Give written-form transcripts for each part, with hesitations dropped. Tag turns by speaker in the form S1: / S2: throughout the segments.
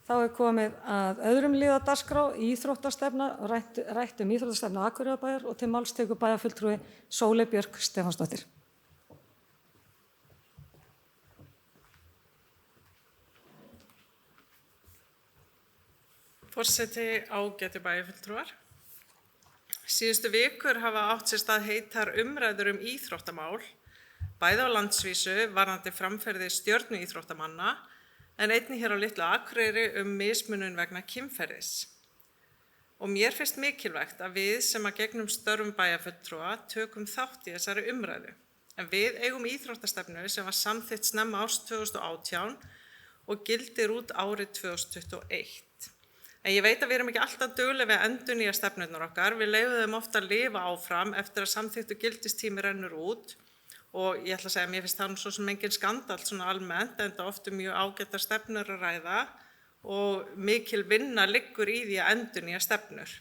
S1: Þá komið að öðrum lið á dagskrá, íþróttastefna, rætt íþróttastefnu Akureyrarbæjar og til máls tekur bæjarfulltrúi Sóley Björk Stefánsdóttir.
S2: Forseti, ágætu bæjarfulltrúar. Síðustu vikur hafa átt sér stað heitar umræður íþróttamál, bæði á landsvísu varðandi framferði stjörnuíþróttamanna, en einnig hér á litlu Akureyri mismunun vegna kynferðis. Og mér finnst mikilvægt að við sem að gegnum störfum bæjarfulltrúa tökum þátt í þessari umræðu. En við eigum íþróttastefnu sem var samþykkt snemma árs 2018 og gildir út árið 2021. En ég veit að við erum ekki alltaf dugleg við að endurnýja stefnurnar okkar. Við leyfum þeim ofta að lifa áfram eftir að samþykktu gildistími rennur út. Og ég ætla að segja að mér finnst það svo sem engin skandall svona almennt, en það ofta mjög ágætar stefnur að ræða og mikil vinna liggur í því að endurnýja stefnur.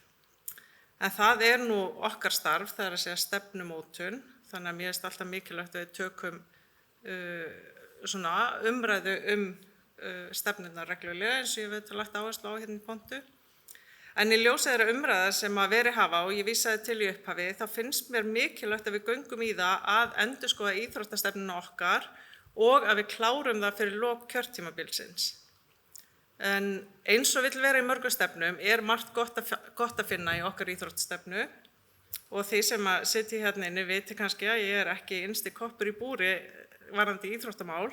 S2: En það nú okkar starf, það að segja stefnumótun, þannig að mér finnst alltaf mikilvægt að við tökum svona umræðu stefnurnar reglulega eins og ég veit að lagt áherslu á hérna í pontu. En í ljósi þeirra umræða sem að verið hafa og ég vísaði til í upphafi, þá finnst mér mikilvægt að við göngum í það að endurskoða íþróttastefnuna okkar og að við klárum það fyrir lok kjörtímabilsins. En eins og vill vera í mörgum stefnum margt gott að finna í okkar íþróttastefnu og þeir sem að sitja hérna inni viti kannski að ég ekki innsti koppur í búri varðandi íþróttamál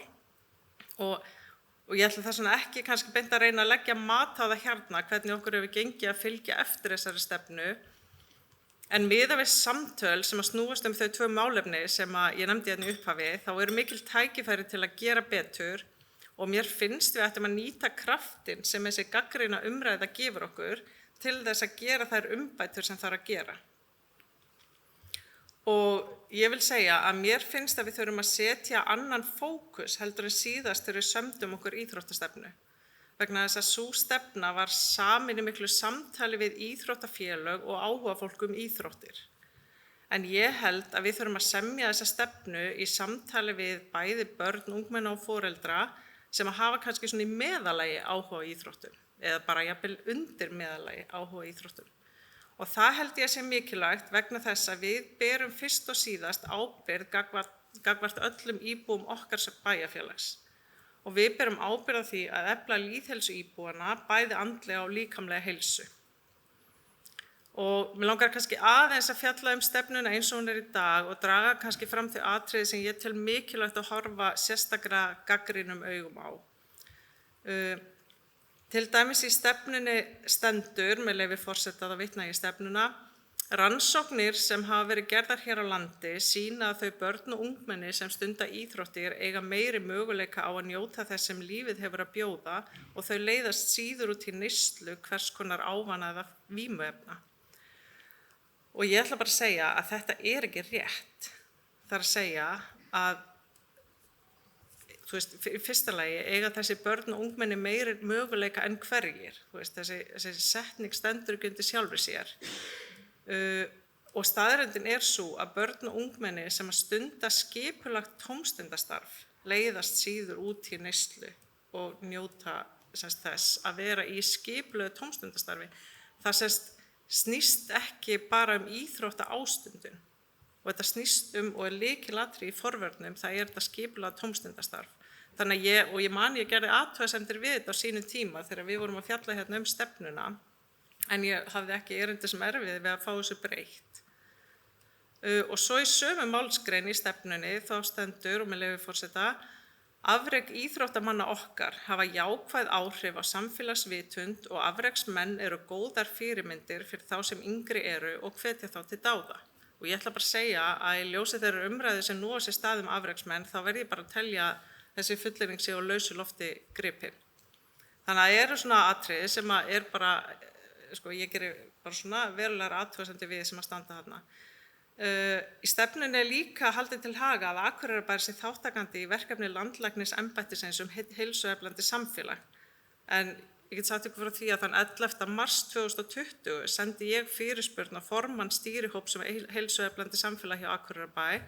S2: og ég ætla þess vegna ekki kannski beint að reyna að leggja mat á það hérna hvernig okkur hefur gengið að fylgja eftir þessari stefnu. En miðað við samtöl sem að snúast þau tvö málefni sem að ég nefndi hérna í upphafi, þá mikil tækifæri til að gera betur og mér finnst við ættum að nýta kraftinn sem þessi gagnrýna umræða gefur okkur til þess að gera þær umbætur sem þarf að gera. Og ég vil segja að mér finnst að við þurfum að setja annan fókus heldur en síðast þegar við sömdum okkur íþróttastefnu. Vegna þess að sú stefna var samin í miklu samtali við íþróttafélög og áhugafólk íþróttir. En ég held að við þurfum að semja þessa stefnu í samtali við bæði börn, ungmenni og foreldra sem að hafa kannski svona í meðalagi áhuga íþróttum eða bara jafnvel undir meðalagi áhuga íþróttum. Og það held ég að sé mikilvægt vegna þess að við berum fyrst og síðast ábyrgð gagnvart öllum íbúum okkar bæjarfélags. Og við berum ábyrgð á því að efla lýðheilsu íbúanna, bæði andlega og líkamlega heilsu. Og mér langar kannski aðeins að fjalla stefnuna eins og hún í dag og draga kannski fram þau atriði sem ég tel mikilvægt að horfa sérstaklega gagnrýnum augum á. Til dæmis í stefnunni stendur, með leyfi forseta að vitna í stefnuna, rannsóknir sem hafa verið gerðar hér á landi sýna að þau börn og ungmenni sem stunda íþróttir eiga meiri möguleika á að njóta þess sem lífið hefur að bjóða og þau leiðast síður út í neyslu hvers konar ávana eða vímuefna. Og ég ætla bara að segja að þetta ekki rétt. Það að segja að í fyrsta lagi eiga þessi börn og ungmenni meiri möguleika en hverjir. Þessi setning stendur ekki undir sjálfri sér. Og staðreyndin sú að börn og ungmenni sem að stunda skipulagt tómstundastarf leiðast síður út í neyslu og njóta þess að vera í skipulögu tómstundastarfi. Það snýst ekki bara íþrótta ástundun og þetta snýst og lykilatriði í forvörnum, það þetta skipulagt tómstundastarf. Þannig að ég gerði athugasemdir við þetta á sínum tíma þegar við vorum að fjalla hérna stefnuna, en ég hafði ekki erindi sem erfið við að fá þessu breytt. Og svo í sömu málsgrein í stefnunni þá stendur, og með leyfi forseta, afrek íþróttamanna okkar hafa jákvæð áhrif á samfélagsvitund og afreksmenn góðar fyrirmyndir fyrir þá sem yngri og hvetja þá til dáða. Og ég ætla bara að segja að í ljósi þeirrar umræðu sem nú á sér stað afreksmenn, þá verð ég bara að telja þessi fullyrðing sé á lausu lofti gripin. Þannig að svona atriði sem að bara, ég geri bara svona verulegar athugasemdir við sem að standa þarna. Í stefnunni líka haldið til haga að Akureyrarbær sé þátttakandi í verkefni landlæknisembættisins heilsueflandi samfélag. En ég get sagt ykkur frá því að þann 11. mars 2020 sendi ég fyrirspurn á formann stýrihóps heilsueflandi samfélag hjá Akureyrarbæ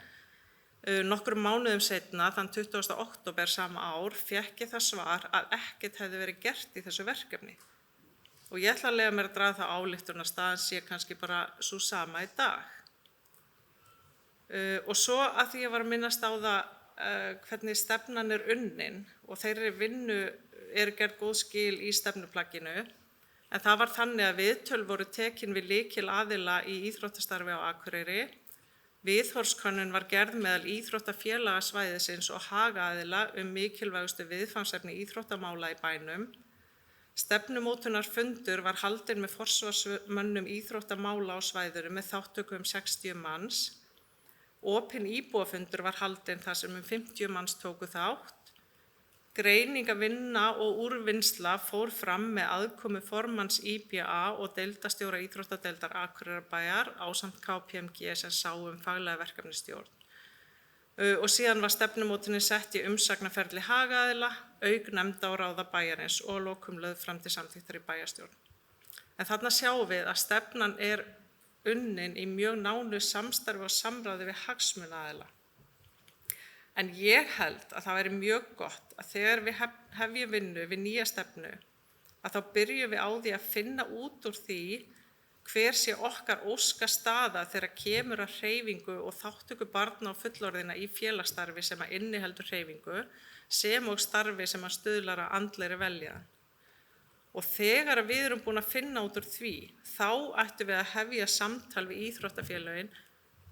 S2: Nokkrum mánuðum seinna, þann 20. október sama ár, fékk ég það svar að ekkert hefði verið gert í þessu verkefni. Og ég ætla að leyfa mér að draga það ályktun að staðan sé kannski bara sú sama í dag. Og svo að því ég var að minnast á það hvernig stefnan unnin og þeirri vinnu gerð góð skil í stefnuplagginu, en það var þannig að viðtöl voru tekin við lykilaðila í íþróttastarfi á Akureyri. Viðhorfskönnun var gerð meðal íþróttafélaga svæðisins og hagaðila mikilvægustu viðfangsefni íþróttamála í bænum. Stefnumótunarfundur var haldinn með forsvarsmönnum íþróttamála á svæðinu með þátttöku 60 manns. Opinn íbúafundur var haldinn þar sem 50 manns tóku þátt. Greiningavinna og úrvinnsla fór fram með aðkomu formanns IBA og deildastjóra íþróttadeildar Akureyrarbæjar ásamt KPMG sem sá faglega verkefnisstjórn. Og síðan var stefnumótunin sett í umsagnaferli hagaðila, auk nefnda og ráða bæjarins og að lokum lögð fram til samþykktar í bæjarstjórn. En þarna sjáum við að stefnan unnin í mjög nánu samstarfi og samráði við hagsmunaaðila. En ég held að það væri mjög gott að þegar við hefjum vinnu við nýja stefnu, að þá byrjum við á því að finna út úr því hver sé okkar óskastaða þegar kemur að hreyfingu og þátttöku barna og fullorðinna í félagsstarfi sem að inniheldur hreyfingu, sem og starfi sem að stuðlar að andlegri vellíðan. Og þegar við erum búin að finna út úr því, þá ættum við að hefja samtal við íþróttafélögin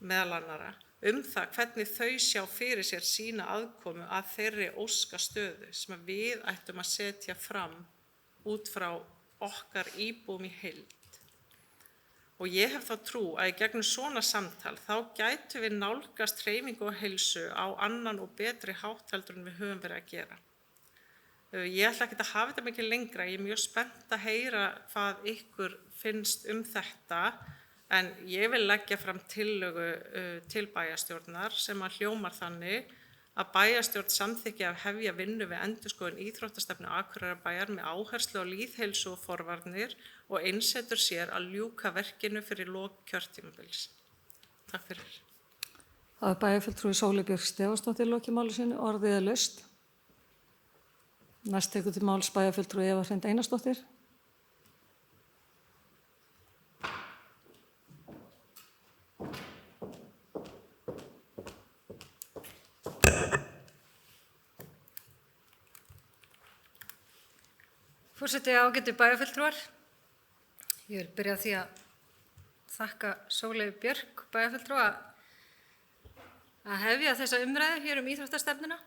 S2: meðal annarra það hvernig þau sjá fyrir sér sína aðkomu að þeirri óskastöðu sem við ættum að setja fram út frá okkar íbúum í heild. Og ég hef þá trú að í gegnum svona samtal þá gætum við nálgast hreyfingu og heilsu á annan og betri hátt heldur en við höfum verið að gera. Ég ætla ekki að hafa þetta mikið lengra, ég mjög spennt að heyra hvað ykkur finnst þetta, en ég vil leggja fram tillögu til bæjarstjórnar sem að hljómar þannig að bæjarstjórn samþykki að hefja vinnu við endurskoðun íþróttastefnu Akureyrarbæjar með áherslu á lýðheilsu og forvarnir og einsetur sér að ljúka verkinu fyrir lok kjörtímabils. Takk fyrir.
S1: Það bæjarfulltrúi Sóley Björk Stefánsdóttir lokið máli sínu, orðið laust. Næst tekur til máls bæjarfulltrúi Eva Hrund Einarsdóttir.
S3: Forseti, ágætu bæjarfulltrúar. Ég vil byrja á því að þakka Sóley Björk bæjarfulltrúa að hefja þessa umræðu hér íþróttastefnuna.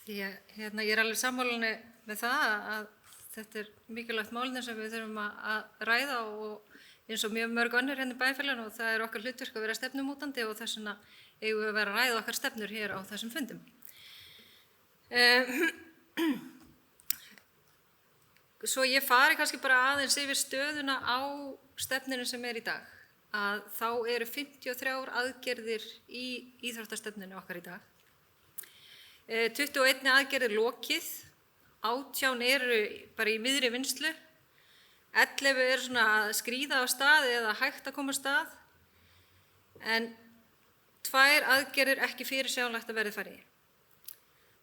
S3: Því að ég alveg sammála með það að þetta mikilvægt málefni sem við þurfum að ræða og eins og mjög mörg önnur í bæjarfélaginu og það okkar hlutverk að vera stefnumótandi og þess vegna eigum við að vera að ræða okkar stefnur hér á þessum fundum. Svo ég fari kannski bara aðeins yfir stöðuna á stefninu sem í dag, að þá eru 53 aðgerðir í íþróttastefninu okkar í dag. 21 aðgerðir lokið, 18 eru bara í miðri vinnslu, 11 eru svona að skríða á stað eða hægt að koma á stað, en 2 aðgerðir ekki fyrirsjáanlegt að verði farið í.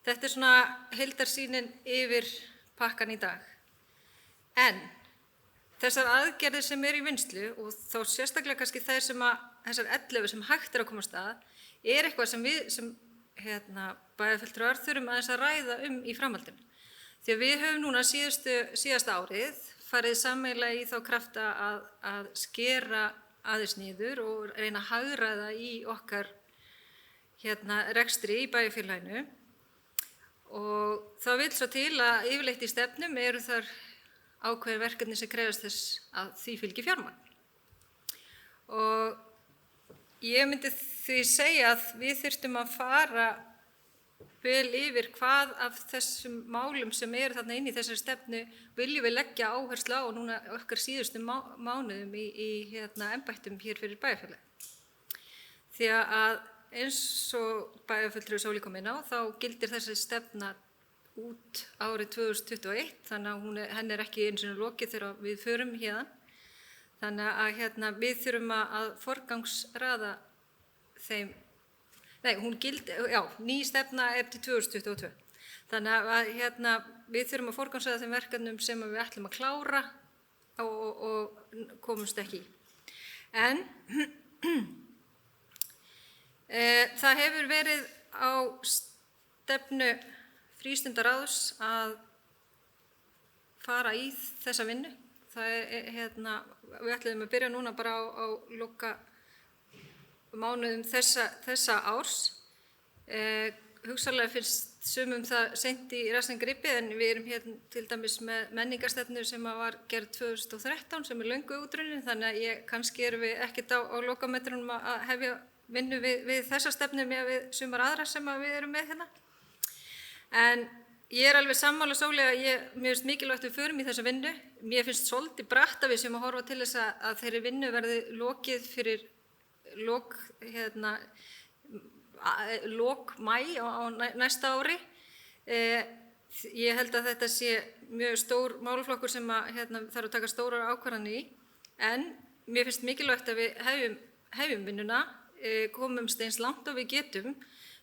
S3: Þetta svona heildarsýnin yfir pakkan í dag. En þessar aðgerðir sem í vinnslu og þá sérstaklega kannski þessar 11 sem hægt að koma á stað eitthvað sem við sem bæjarfulltrúar þurfum aðeins að ræða í framhaldinu. Því að við höfum núna síðasta árið farið sameiginlega í þá krafta að skera aðeins niður og reyna að hagræða í okkar rekstri í bæjarfélaginu. Og það vill svo til að yfirleitt í stefnum eru þar ákveðin verkefni sem krefast þess að því fylgi fjármagn. Og ég myndi því segja að við þyrftum að fara vel yfir hvað af þessum málum sem eru þarna inn í þessari stefnu viljum við leggja áherslu á og núna okkar síðustu mánuðum í embættum hér fyrir bæjarfélagi. Því að eins og bæjarfulltrúi Sóley kom inn á, þá gildir þessi stefna út árið 2021, þannig að henni ekki einu sinni lokið þegar við förum héðan. Þannig að við þurfum að forgangsraða þeim Nei, ný stefna til 2022. Þannig að við þurfum að forgangsraða þeim verkefnum sem við ætlum að klára og komumst ekki í. En það hefur verið á stefnu frístundaráðs að fara í þessa vinnu. Við ætlum að byrja núna bara á loka mánuðum þessa árs. Hugsanlega finnst sumum það seint í rassinn gripið en við erum til dæmis með menningarstefnu sem var gerð 2013 sem löngu útrunnin, þannig að kannski erum við ekkert á lokametrunum að hefja vinnu við þessa stefnu með við sumar aðra sem við erum með hérna. En ég alveg sammála Sóli að mér finnst mikilvægt við förum í þessa vinnu. Mér finnst svolítið bratt að við séum að horfa til þess að þeirri vinnu verði lokið fyrir lok maí á næsta ári. Ég held að þetta sé mjög stór málaflokkur sem þarf að taka stórar ákvarðanir í, en mér finnst mikilvægt að við hefjum vinnuna, komumst eins langt og við getum,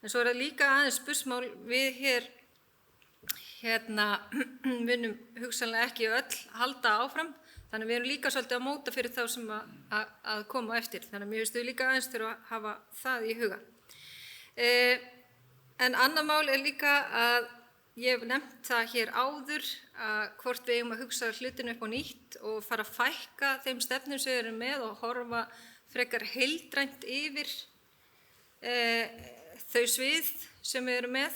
S3: en svo það líka aðeins spursmál við vinnum hugsanlega ekki öll halda áfram, þannig að við erum líka svolítið að móta fyrir þá sem að koma eftir, þannig að mér finnst við líka aðeins þurfa að hafa það í huga. En annað mál líka að ég hef nefnt það hér áður að hvort við eigum að hugsa hlutinu upp á nýtt og fara að fækka þeim stefnum sem við erum með og horfa frekar heildrænt yfir þau svið sem við erum með,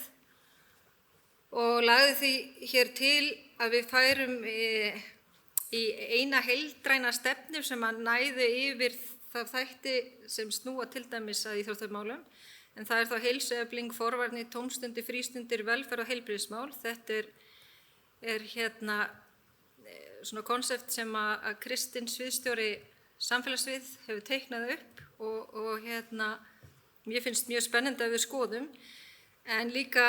S3: og lagði því hér til að við færum í eina heildræna stefnu sem að næði yfir það þætti sem snúa til dæmis að íþróttamálum, en það þá heilsuefling, forvarnir, tómstundir, frístundir, velferð og heilbrigðismál. Þetta er svona konsept sem að Kristinn sviðsstjóri samfélagssvið hefur teiknað upp og mér finnst mjög spennandi að við skoðum, en líka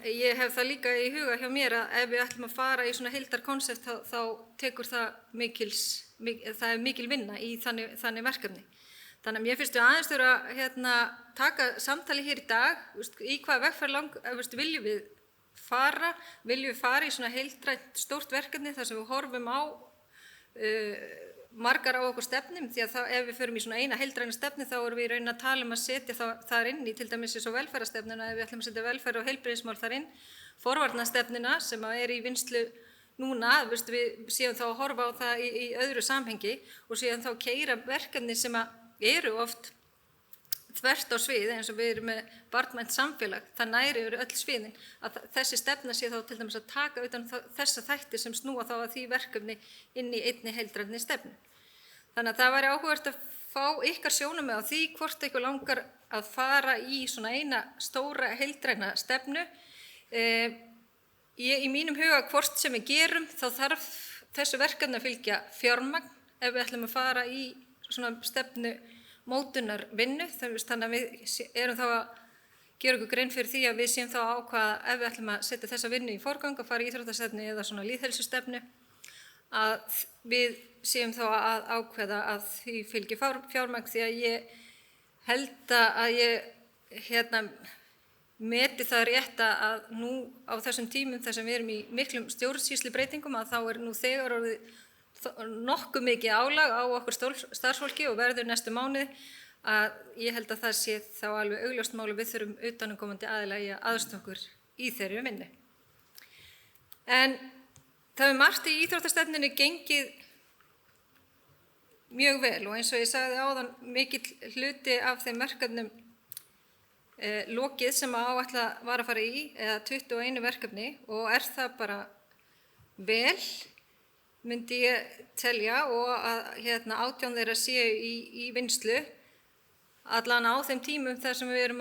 S3: ég hef það líka í huga hjá mér að ef við ætlum að fara í svona heildarkonsept þá tekur það mikil vinna í þannig verkefni. Þannig að mér finnst við aðeins þurfa að taka samtali hér í dag, í hvaða vegferð viljum við fara í svona heildrænt stórt verkefni þar sem við horfum á margar á okkur stefnum, því að ef við förum í svona eina heildræna stefni þá erum við í raun að tala að setja þar inn í til dæmis eins og velferðarstefnuna, ef við ætlum að setja velferð og heilbrigðismál þar inn, forvarnastefnuna sem er í vinnslu núna, við séum þá að horfa á það í öðru samhengi og séum þá keyra verkefni sem eru oft þvert á svið, eins og við erum með barnvænt samfélag, það næri yfir öll sviðin, að þessi stefna sé þá til dæmis að taka utan þessa þætti sem snúa þá að því verkefni inn í einni heildrænni stefnu. Þannig að það væri áhugavert að fá ykkar sjónarmið á því hvort eitthvað langar að fara í svona eina stóra heildræna stefnu. Í mínum huga hvort sem við gerum þá þarf þessu verkefni að fylgja fjármagn ef við ætlum að fara í svona stefnu mótunar vinnu, þannig að við erum þá að gera okkur grein fyrir því að við séum þá að ákvaða ef við ætlum að setja þessa vinnu í forgang að fara í íþróttastefnu eða svona lýðheilsustefnu, að við séum þá að ákveða að því fylgi fjármagn, því að ég held að ég meti það rétt að nú á þessum tímum þar sem við erum í miklum stjórnsýslubreytingum að þá nú þegar orðið nokkuð mikið álag á okkur starfsfólki og verður næstu mánuði, að ég held að það sé þá alveg augljóst mál og við þurfum utanaðkomandi aðila í að aðstoða okkur í þeirri vinnu. En það margt í íþróttastefnunni gengið mjög vel og eins og ég sagði áðan mikill hluti af þeim verkefnum lokið sem áætlað var að fara í, eða 21 verkefni, og það bara vel, myndi ég telja, og að 18 þeirra séu í vinnslu, allan á þeim tímum þar sem við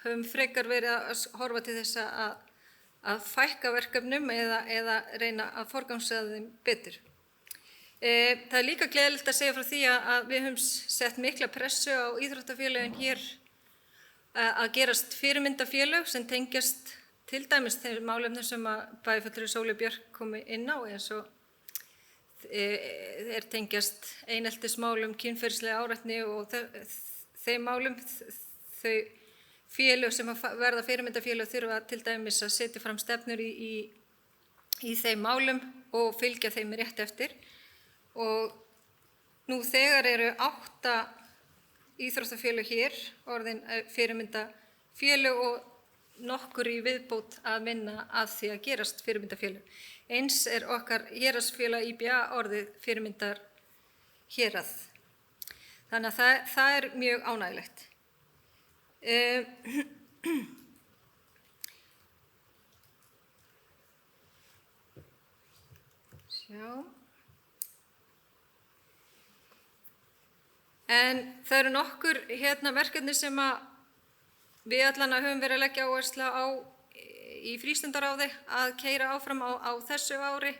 S3: höfum frekar verið að horfa til þess að fækka verkefnum eða reyna að forgangsraða þeim betur. Það er líka gleðilegt að segja frá því að við höfum sett mikla pressu á íþróttafélögin hér að gerast fyrirmyndafélög sem tengjast til dæmis þeir málefnum sem að bæjarfulltrúi Sóley Björk komi inn á, eins og tengjast eineltismálum, kynferðislega áreitni og þeim málum. Þau félög sem verða fyrirmyndafélög þurfa til dæmis að setja fram stefnur í þeim málum og fylgja þeim rétt eftir. Og nú þegar eru 8 íþróttafélög hér orðin fyrirmyndafélög og nokkur í viðbót að minna að því að gerast fyrirmyndafélög. Eins okkar héraðsfélag IBA orðið fyrirmyndar hérað. Þannig að það mjög ánægjulegt. En það eru nokkur verkefni sem við allan höfum verið að leggja áherslu á í frístundaráði að keyra áfram á þessu ári,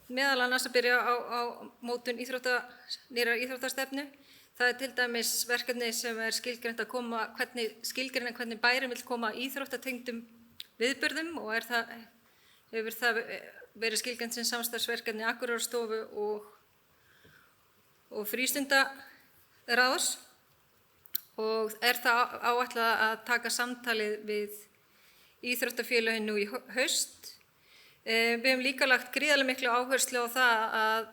S3: meðal annars að byrja á mótun nýrrar íþróttastefnu. Það til dæmis verkefni sem skilgreint að hvernig bærinn vill koma íþróttatengdum viðburðum og hefur það verið skilgreint sem samstarfsverkefni Akureyrarstofu og frístundaráðs. Og það áætlað að taka samtalið við íþróttafélögin nú í haust. Við höfum líka lagt gríðarlega miklu áherslu á það að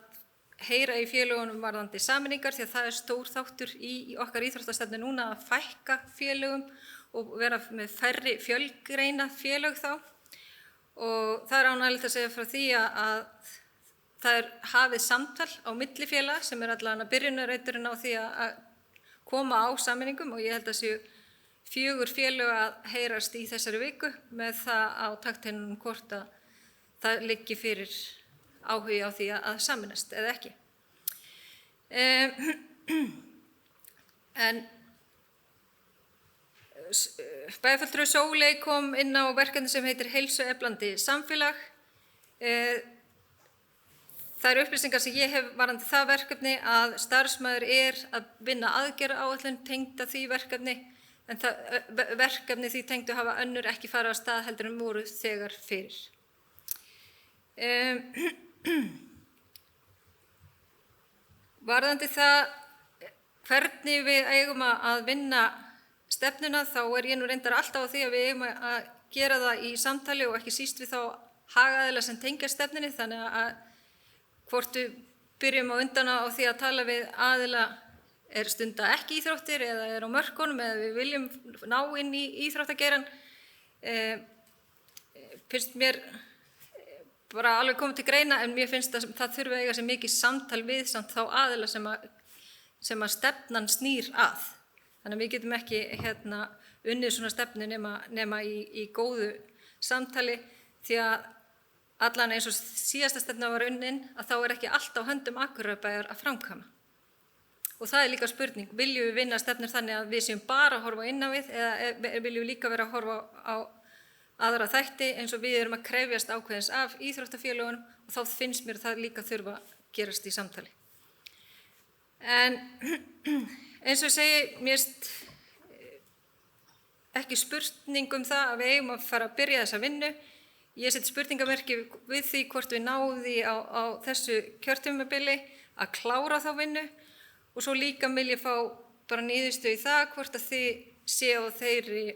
S3: heyra í félögunum varðandi sameiningar því að það stór þáttur í okkar íþróttastefnu núna að fækka félögum og vera með færri fjölgreina félög þá. Og það ánægjulegt að segja frá því að það hafið samtal á milli félaga sem allavega byrjunarreiturinn á því að koma á sameiningum og ég held að séu 4 félög að heyrast í þessari viku með það á takteinum hvort að það liggi fyrir áhugi á því að sameinast eða ekki. En bæjarfulltrúi Sóley kom inn á verkefni sem heitir Heilsueflandi samfélag. Það eru upplýsingar sem ég hef varðandi það verkefni að starfsmaður að vinna aðgerðaáætlun tengda því verkefni, en verkefni því tengdu hafa önnur ekki farið af stað heldur en voru þegar fyrir. Varðandi það hvernig við eigum að vinna stefnuna, þá ég nú reyndar alltaf á því að við eigum að gera það í samtali og ekki síst við þá hagaðila sem tengja stefnunni, þannig að hvort við byrjum á undan á því að tala við aðila stunda ekki íþróttir eða á mörkunum eða við viljum ná inn í íþróttageirann, finnst mér bara alveg komið til greina, en mér finnst að það þurfi að eiga sér mikið samtal við samt þá aðila sem að stefnan snýr að. Þannig að við getum ekki unnið svona stefnu nema í góðu samtali, því að allan eins og síðasta stefna var unnin að þá ekki allt á höndum Akureyrarbæjar að framkvæma. Og það líka spurning, viljum við vinna stefnur þannig að við séum bara að horfa inn á við eða viljum við líka vera að horfa á aðra þætti eins og við erum að krefjast ákveðins af íþróttafélögunum og þá finnst mér það líka þurfa að gerast í samtali. En eins og ég segi, mér finnst ekki spurning það að við eigum að fara að byrja þessa vinnu. Ég set spurningamerki við því hvort við náðum því á þessu kjörtímabili að klára þá vinnu og svo líka vil ég fá bara niðurstöðu í það hvort að þið séu á þeirri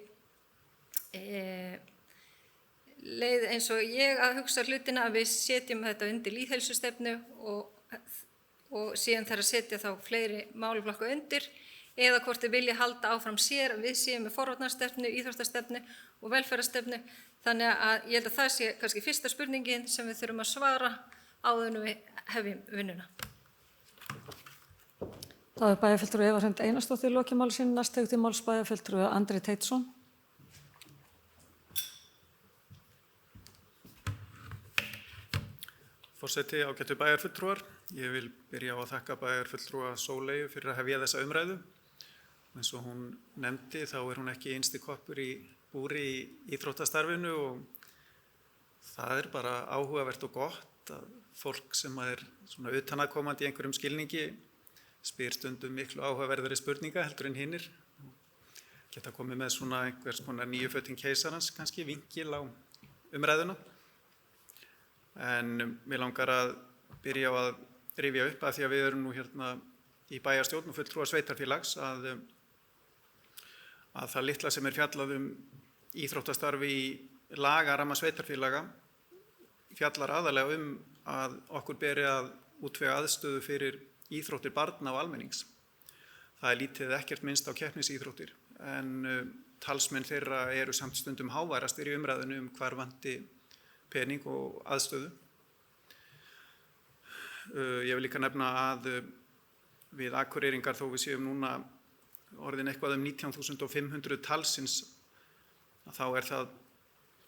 S3: leið eins og ég að hugsa hlutina að við setjum þetta undir lýðheilsustefnu og síðan þarf að setja þá fleiri málaflokka undir eða hvort þið vilja halda áfram sér að við séum með forvarnarstefnu, íþróttastefnu og velferðarstefnu. Þannig að ég held að það sé kannski fyrsta spurningin sem við þurfum að svara áður en við hefjum vinnuna.
S1: Það bæjarfulltrúi Eva Hrund Einarsdóttir lokið máli sínu, næst tekur til máls bæjarfulltrúi Andri Teitsson.
S4: Forseti, ágætu bæjarfulltrúar. Ég vil byrja á að þakka bæjarfulltrúa Sóleyju fyrir að hefja þessa umræðu. Eins og hún nefndi þá hún ekki einsti koppur í búri í íþróttastarfinu og það bara áhugavert og gott að fólk sem svona utanaðkomandi í einhverjum skilningi spyr stundum miklu áhugaverðari spurninga heldur en hinnir. Geta komið með svona einhvers konar nýju fötin keisarans kannski vinkil á umræðuna. En mér langar að byrja á að rifja upp að því að við erum nú hérna í bæjarstjórn og fulltrúar sveitarfélags að að það litla sem fjallað íþróttastarfi í lagaramma sveitarfélaga fjallar aðalega að okkur beri að útvega aðstöðu fyrir íþróttir barna og almennings. Það lítið ekkert minnst á keppnisíþróttir en talsmenn þeirra eru samt stundum háværastir í umræðinu hvar vanti pening og aðstöðu. Ég vil líka nefna að við Akureyringar, þó við séum núna orðin eitthvað 19.500 talsins, þá það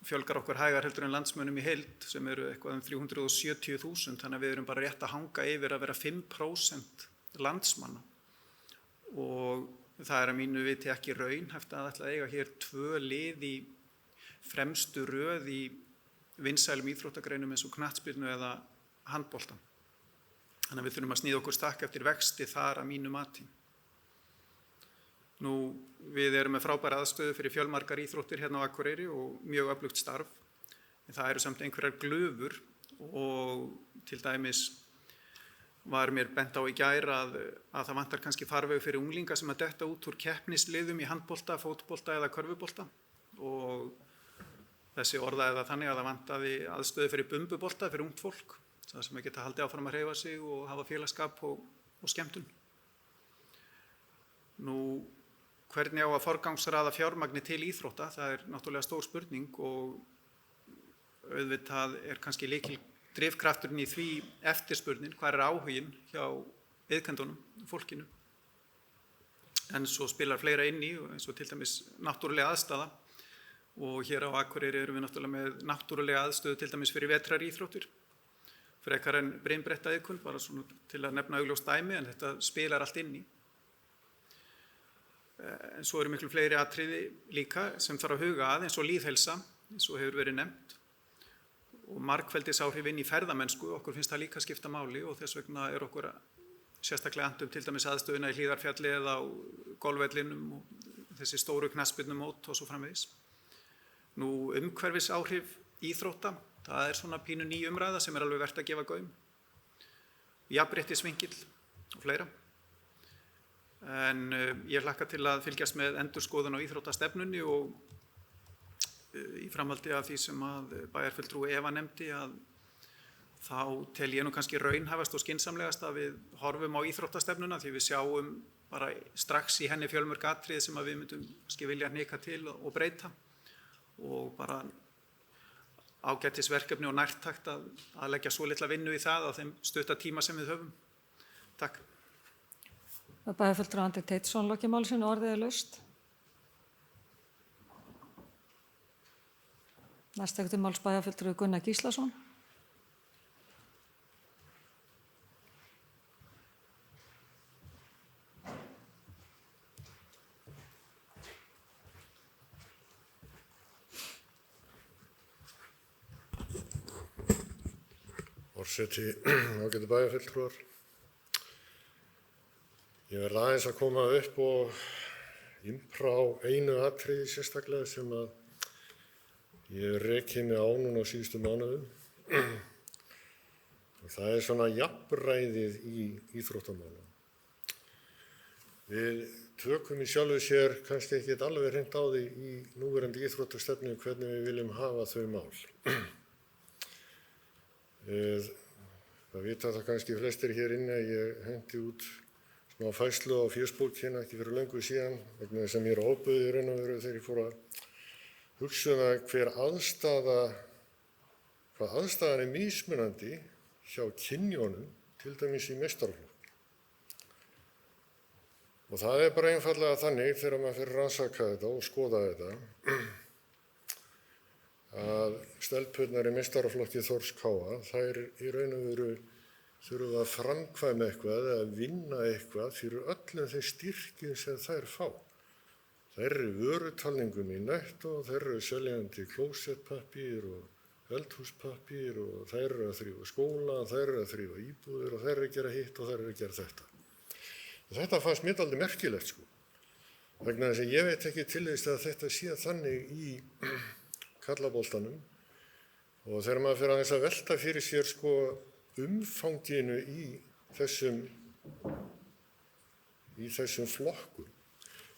S4: fjölgar okkur hægar heldur en landsmönnum í heild sem eru eitthvað 370.000, þannig að við erum bara rétt að hanga yfir að vera 5% landsmanna og það að mínu viti ekki raunhæft að ætla að eiga hér 2 lið í fremstu röð í vinsælum íþróttagreinum eins og knattspyrnu eða handbolta. Þannig að við þurfum að sníða okkur stakk eftir vexti þar að mínu mati. Við erum með frábæra aðstöðu fyrir fjölmargar íþróttir hérna á Akureyri og mjög öflugt starf. En það eru samt einhverjar glufur og til dæmis var mér bent á í gær að það vantar kannski farveg fyrir unglinga sem að detta út úr keppnisliðum í handbolta, fótbolta eða körfubolta og þessi orðaði það þannig að það vantaði aðstöðu fyrir bumbubolta fyrir ungt fólk, það sem geta haldið áfram að hreyfa sig og hafa félagsskap og skemmtun. Hvernig á að forgangsraða fjármagni til íþrótta, það náttúrulega stór spurning og auðvitað kannski lykil drifkrafturinn í því eftirspurnin, hvað áhuginn hjá iðkendunum, fólkinu. En svo spilar fleira inn í, eins og til dæmis náttúrulega aðstaða og hér á Akureyri erum við náttúrulega með náttúrulega aðstöðu til dæmis fyrir vetraríþróttir, frekar en brimbretta iðkun, bara svona til að nefna augljóst dæmi, en þetta spilar allt inn í. En svo eru miklu fleiri atriði líka sem þarf að huga að eins og lýðheilsa, eins og hefur verið nefnt og margfeldisáhrif inn í ferðamennsku, okkur finnst það líka skipta máli og þess vegna okkur sérstaklega annt til dæmis aðstöðuna í Hlíðarfjalli eða á golfvellinum og þessi stóru knattspyrnumót og svo framvegis. Umhverfisáhrif íþrótta, það svona pínu ný umræða sem alveg vert að gefa gaum. Jafnréttisvinkill og fleira. En ég hlakka til að fylgjast með endurskoðun á íþróttastefnunni og í framhaldi af því sem að bæjarfulltrúi Eva nefndi að þá tel ég kannski raunhæfast og skynsamlegast að við horfum á íþróttastefnuna því við sjáum bara strax í henni fjölmörg atriði sem að við myndum vilja hnika til og breyta og bara ágætisverkefni og nærtakt að leggja svo litla vinnu í það á þeim stutta tíma sem við höfum. Takk.
S1: Bæjarfulltrúi Andri Teitsson lokið máli sínu, orðið laust. Næst tekur til máls bæjarfulltrúi Gunnar Gíslason.
S5: Forseti, ágætu bæjarfulltrúar. Ég verð aðeins að koma upp og impra á einu atriði sérstaklega sem að ég rekið mig á núna á síðustu mánuðum. Og það svona jafnræðið í íþróttamálum. Við tökum í sjálfu sér kannski ekki alveg hreint á því í núverandi íþróttastefnu hvernig við viljum hafa þau mál. Það vita það kannski flestir hér inni að ég hendi út smá færslu á Facebook hérna ekki fyrir löngu síðan vegna þess að mér ofbauð í raun og veru þegar ég fór að hugsa hvað aðstæðan mismunandi hjá kynjónum, til dæmis í meistaraflokk. Og það bara einfaldlega þannig þegar maður fyrir að rannsaka þetta og skoða þetta að stelpurnar í meistaraflokki Þórs K.A. þær í raun og veru þurfa að framkvæma eitthvað eða vinna eitthvað fyrir öllum þeim styrkjum sem þær fá. Þær eru vörutalningum í Netto, þær eru seljandi klósettpappír og eldhúspappír og þær eru að þrífa skóla, þær eru að þrífa íbúðir og þær eru að gera hitt og þær eru að gera þetta. Og þetta fannst mér dálítið merkilegt vegna þess að ég veit ekki til þess að þetta sé þannig í karlaboltanum og þegar maður fer aðeins að velta fyrir sér umfanginu í þessum flokkum.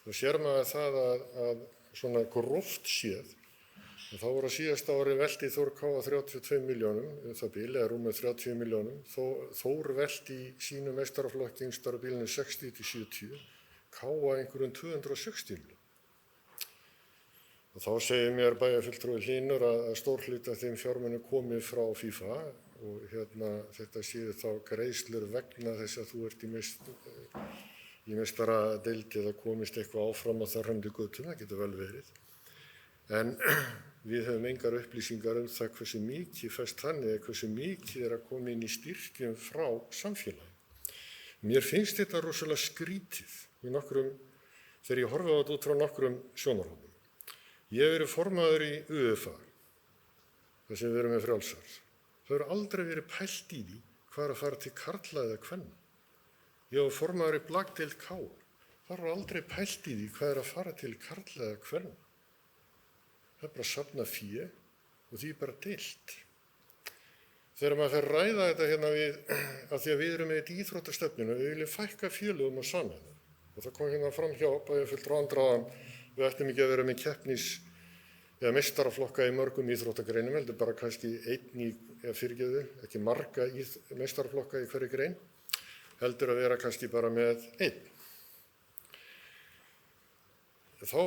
S5: þá sér maður það að svona gróft séð, þá voru á síðasta ári velti Þór Káa 32 milljónum, það bíl, eða rúmið 30 milljónum, Þór velti í sínu meistaraflokki yngstar á bílinu 60 til 70, Káa einhverjum 260 milljónum. Og þá segir mér bæjarfulltrúi Hlynur að stór hluti af þeim fjármunum komið frá FIFA og þetta séu þá greiðslur vegna þess að þú ert í meistaradeild eða komist eitthvað áfram á þar höfðu göttum, það getur vel verið. En við höfum engar upplýsingar það hversu mikið fæst þannig eða hversu mikið að koma inn í styrkjum frá samfélagi. Mér finnst þetta rosalega skrítið þegar ég horfi á þetta út frá nokkrum sjónarhóðum. Ég hef verið formaður í UEFA, þar sem við erum með frjálsar. Það hefur aldrei verið pælt í því hvað að fara til karla eða kvenna. Ég hef formaður í Blagdeild Káa. Það er aldrei pælt í því hvað að fara til karla eða kvenna. Það bara að safna fé og því bara deilt. Þegar maður fer að ræða þetta af því að við erum með þetta íþróttastefnuna, við viljum fækka félögum og sameina. Og það kom fram hjá bæjarfulltrúa áðan, við ættum ekki að vera með keppnis eða meistaraflokka í mörgum íþróttagreinum, heldur bara kannski ekki marga meistaraflokka í hverju grein, heldur að vera kannski bara með einn. Þá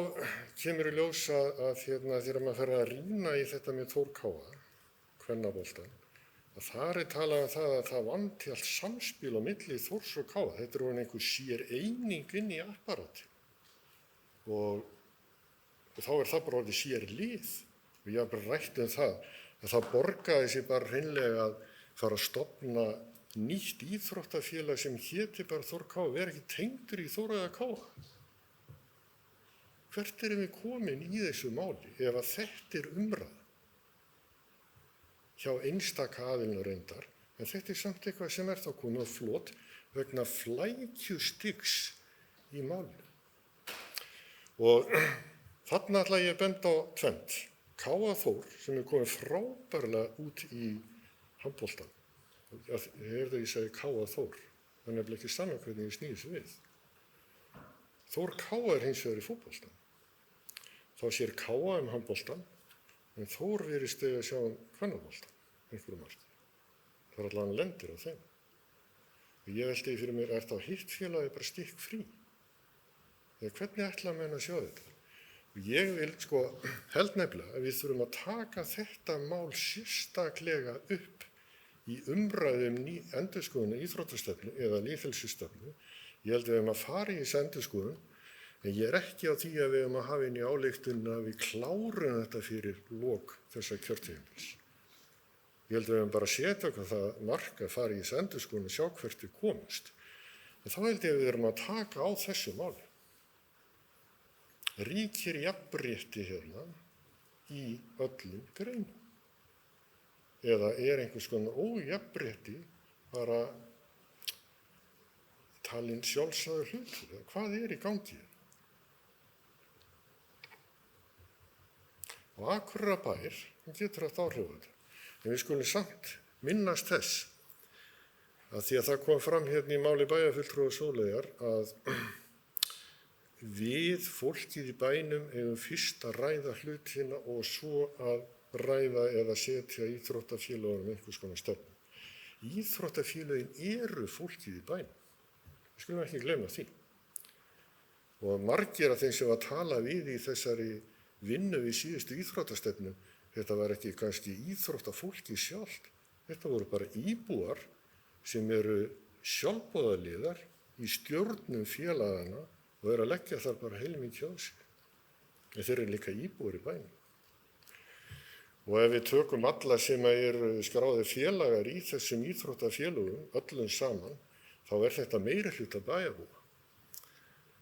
S5: kemur í ljós að þegar maður fer að rýna í þetta með Þór Káa, kvennaboltann, að þar talað að það vanti allt samspil á milli Þórs og Káa. Þetta er einhver sér eining inn í apparati. Og þá er það bara orðið sér lið. Og ég har bara rætt það, að það borgaði sig bara hreinlega að fara að stofna nýtt íþróttafélag sem héti bara Þór Káa, vera ekki tengdur í Þór eða Káa. Hvert erum við komin í þessu máli ef að þetta umræða hjá einstaka aðilum reyndar, en þetta samt eitthvað sem þá komið á flot vegna flækjustigs í málinu. Og þarna ætla ég að benda á tvennt. Káa Þór sem komið frábærlega út í handboltann. Ég segi Káa Þór, þannig að ekki saman hvernig ég snýði þessu við. Þór Káa hins vegar í fótboltann. Þá sér Káa handboltann, en Þór virðist að sjá kvennaboltann, einhverju margt. Það er allavega lendir á þeim. Og ég velti fyrir mér, þá hitt félagið bara stikk frí? Eða hvernig ætla menn að sjá þetta? Og ég vil held nefnilega að við þurfum að taka þetta mál sérstaklega upp í umræðum endurskoðun íþróttastefnu eða lýðheilsustefnu. Ég held að við höfum að fara í þessu endurskoðun, en ég er ekki á því að við höfum að hafa inn í ályktun að við klárum þetta fyrir lok þessa kjörtímabils. Ég held að við höfum bara að setja okkur það mark að fara í þessu endurskoðun og sjá hvert við komumst. En þá held ég að við erum að taka á þessu máli. Ríkir jafnrétti í öllum greinum. Eða er einhvers konar ójafnrétti bara talin sjálfsagður hlutur? Hvað er í gangi? Og Akureyrarbær getur haft áhrif á þetta. En við skulum samt minnast þess að því að það kom fram í máli bæjarfulltrúa Sóleyjar að við fólkið í bænum eigum fyrst að ræða hlutina og svo að ræða eða setja íþróttafélögunum einhvers konar stefnu. Íþróttafélögin eru fólkið í bænum. Við skulum ekki gleyma því. Og margir af þeim sem að tala við í þessari vinnu við síðustu íþróttastefnu, þetta var ekki kannski íþróttafólki sjálft. Þetta voru bara íbúar sem eru sjálfboðaliðar í stjórnum félagana og eru að leggja þar bara heilmikið á sig. En þeir eru líka íbúar í bænum. Og ef við tökum alla sem eru skráðir félagar í þessum íþróttafélögum, öllum saman, þá er þetta meirihluta bæjarbúa.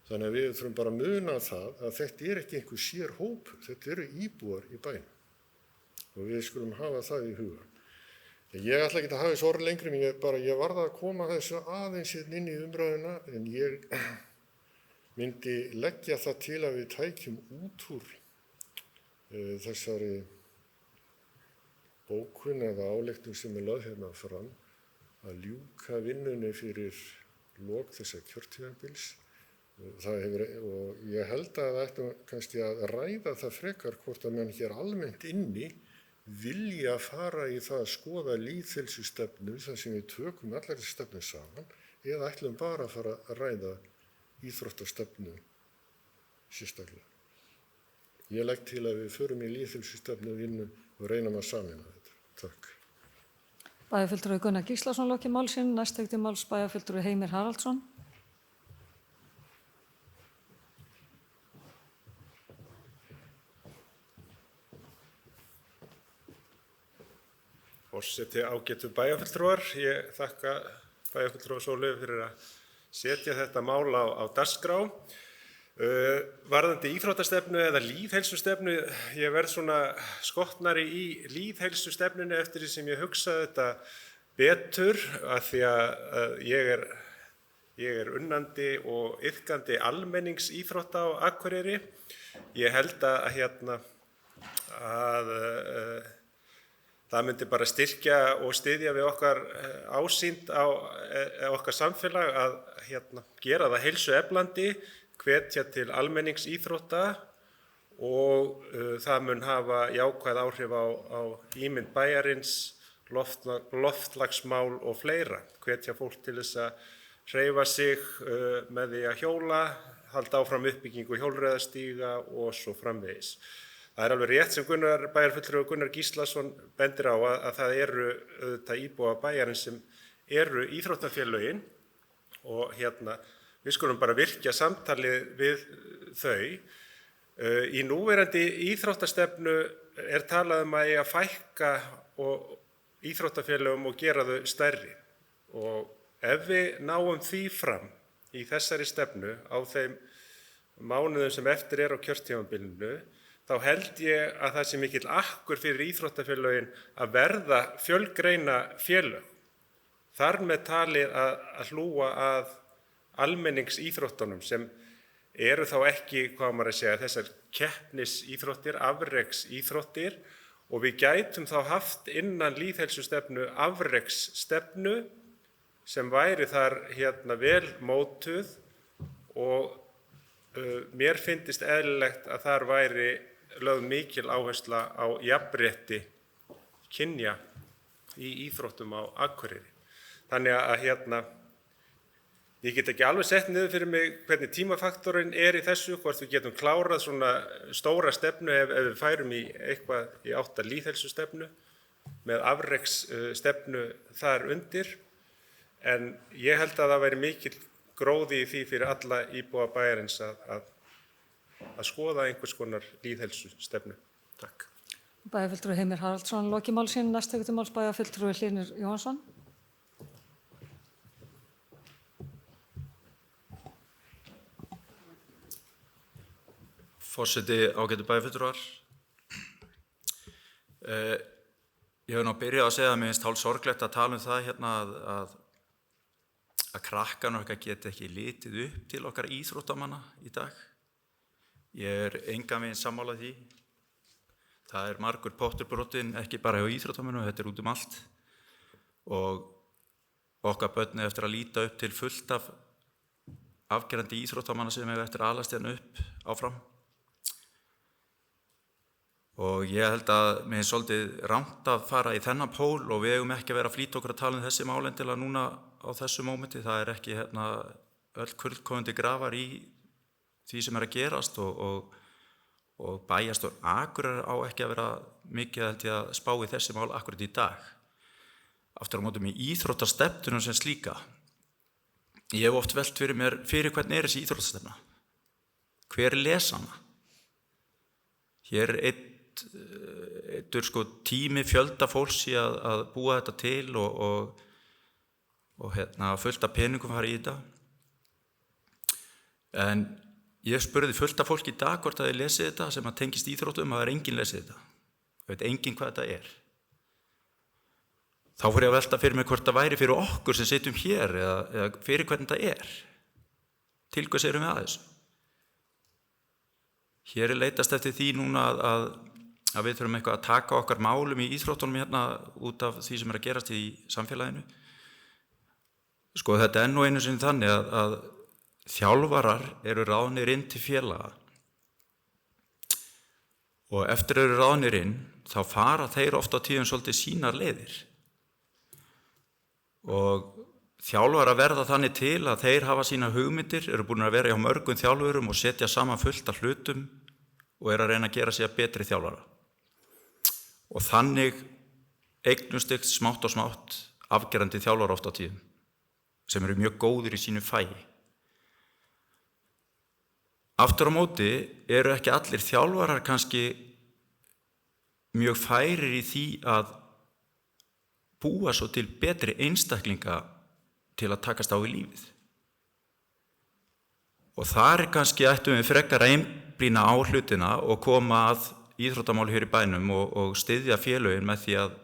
S5: Þannig að við þurfum bara að muna það að þetta er ekki einhver sér hópur, þetta eru íbúar í bænum. Og við skulum hafa það í huga. Ég ætla ekki að hafa þessu orð lengri, ég varð að koma þessu aðeins inn í umræðuna, en ég myndi leggja það til að við tækjum út úr þessari bókun eða ályktun sem lögð fram, að ljúka vinnunni fyrir lok þessa kjörtímabils Og ég held að það ættum kannski að ræða það frekar hvort að menn hér almennt inni vilja fara í það að skoða lýðheilsustefnu þar sem við tökum allar þessi stefnu saman eða ætlum bara að fara að ræða íþróttastefnu sérstaklega. Ég legg til að við förum í lýðheilsustefnu vinnu og reynum að sameina þetta. Takk.
S1: Bæjarfulltrúi Gunnar Gíslason lokið máli sínu. Næst tekur til máls bæjarfulltrúi Heimir Haraldsson.
S6: Forseti, ágætu bæjarfulltrúar, ég þakka bæjarfulltrúa Sóleyju fyrir að setja þetta mál á dagskrá. Varðandi íþróttastefnu eða lýðheilsustefnu, ég verð svona skottnari í lýðheilsustefnunni eftir því sem ég hugsaði þetta betur af því að ég er unnandi og iðkandi almenningsíþrótta á Akureyri. Ég held að það myndi bara styrkja og styðja við okkar ásýnd á okkar samfélag að gera það heilsueflandi, hvetja til almenningsíþrótta og það mun hafa jákvæð áhrif á ímynd bæjarins, loftslagsmál og fleira. Hvetja fólk til þess að hreyfa sig með því að hjóla, halda áfram uppbyggingu hjólreiðastíga og svo framvegis. Það er alveg rétt sem bæjarfulltrúi Gunnar Gíslason bendir á að það eru auðvitað íbúa bæjarins sem eru íþróttafélögin og við skulum bara virkja samtalið við þau. Í núverandi íþróttastefnu er talað um að eiga að fækka íþróttafélögum og gera þau stærri. Og ef við náum því fram í þessari stefnu á þeim mánuðum sem eftir er á kjörtímabilinu, þá held ég að það sé mikill akkur fyrir íþróttafélögin að verða fjölgreina félög. Þar með talið að hlúa að almenningsíþróttunum sem eru þá ekki, þessar keppnisíþróttir, afreksíþróttir og við gætum þá haft innan lýðheilsustefnu afreksstefnu sem væri þar vel mótuð og mér finnst eðlilegt að þar væri lögð mikil áhersla á jafnrétti kynja í íþróttum á Akureyri. Þannig að ég get ekki alveg sett niður fyrir mig hvernig tímafaktorinn í þessu, hvort við getum klárað svona stóra stefnu ef við færum í eitthvað í átt að lýðheilsustefnu með afreksstefnu þar undir. En ég held að það væri mikill gróði í því fyrir alla íbúa bæjarins að skoða einhvers konar lýðheilsustefnu. Takk.
S1: Bæjarfulltrúi Heimir Haraldsson lokið máli sínu. Næst tekur til máls bæjarfulltrúi Hlynur Jóhannsson.
S7: Forseti, ágætu bæjarfulltrúar. Ég hef byrjað að segja að mér finnst hálf sorglegt að tala um það að krakkarnir okkar geti ekki litið upp til okkar íþróttamanna í dag. Ég er engan veginn sammála því. Það er margur pottur brotinn, ekki bara hjá íþróttamönnum, þetta er út um allt. Og okkar börn eftir að líta upp til fullt af afgerandi íþróttamanna sem hefur eftir að alast hérna upp áfram. Og ég held að mér er svolítið rangt að fara í þennan pól og við eigum ekki að vera að flýta okkur að tala um þessi mál endilega núna á þessu mómenti. Það er ekki öll kurlkomandi grafar í því sem að gerast og bæjarstjórn Akureyrar á ekki að vera mikið held ég að spá í þessi mál akkurat í dag. Aftur á móti með íþróttastefnunum sem slíka. Ég hef oft velt fyrir mér hvernig þessi íþróttastefna. Hver les hana? Hér er tími fjölda fólks í að búa þetta til og fullt af peningum fara í þetta. En ég spurði fullt af fólk í dag hvort að þið lesið þetta sem að tengist íþróttum, að það er enginn lesið þetta. Það veit enginn hvað þetta er. Þá fór ég að velta fyrir mig hvort það væri fyrir okkur sem sitjum hér eða fyrir hvernig þetta er. Til hvers erum við að þessu? Hér er leitast eftir því núna að við þurfum eitthvað að taka okkar málum í íþróttunum út af því sem að gerast í samfélaginu. Sko þetta nú einu sinni þannig að þjálfarar eru ráðnir inn til félaga og eftir eru ráðnir inn þá fara þeir ofta á tíðum svolítið sínar leiðir. Og þjálfarar verða þannig til að þeir hafa sína hugmyndir, eru búin að vera hjá mörgum þjálfurum og setja saman fullt af hlutum og eru að reyna að gera sig að betri þjálfara. Og þannig eignumst smátt og smátt afgerandi þjálfara ofta á tíðum sem eru mjög góðir í sínu fagi. Aftur á móti eru ekki allir þjálfarar kannski mjög færir í því að búa svo til betri einstaklinga til að takast á við lífið. Og þar kannski ættum við frekar að einblína á hlutina og koma að íþróttamáli hér í bænum og styðja félögin með því að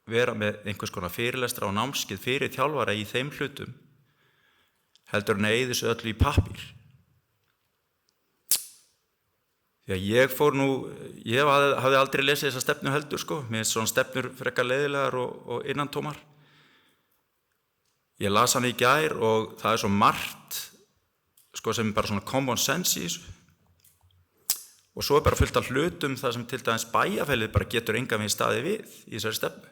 S7: vera með einhvers konar fyrirlestra og námskeið fyrir þjálfara í þeim hlutum heldur en að eyða þessu öllu í pappír. Því að ég hafði aldrei lesið þessa stefnu heldur mér finnst svona stefnur frekar leiðilegar og innantómar. Ég las hana í gær og það svo margt sem bara svona common sense í þessu. Og svo bara fullt af hlutum það sem til dæmis Bæjarfélagið bara getur engan veginn staðið við í þessari stefnu.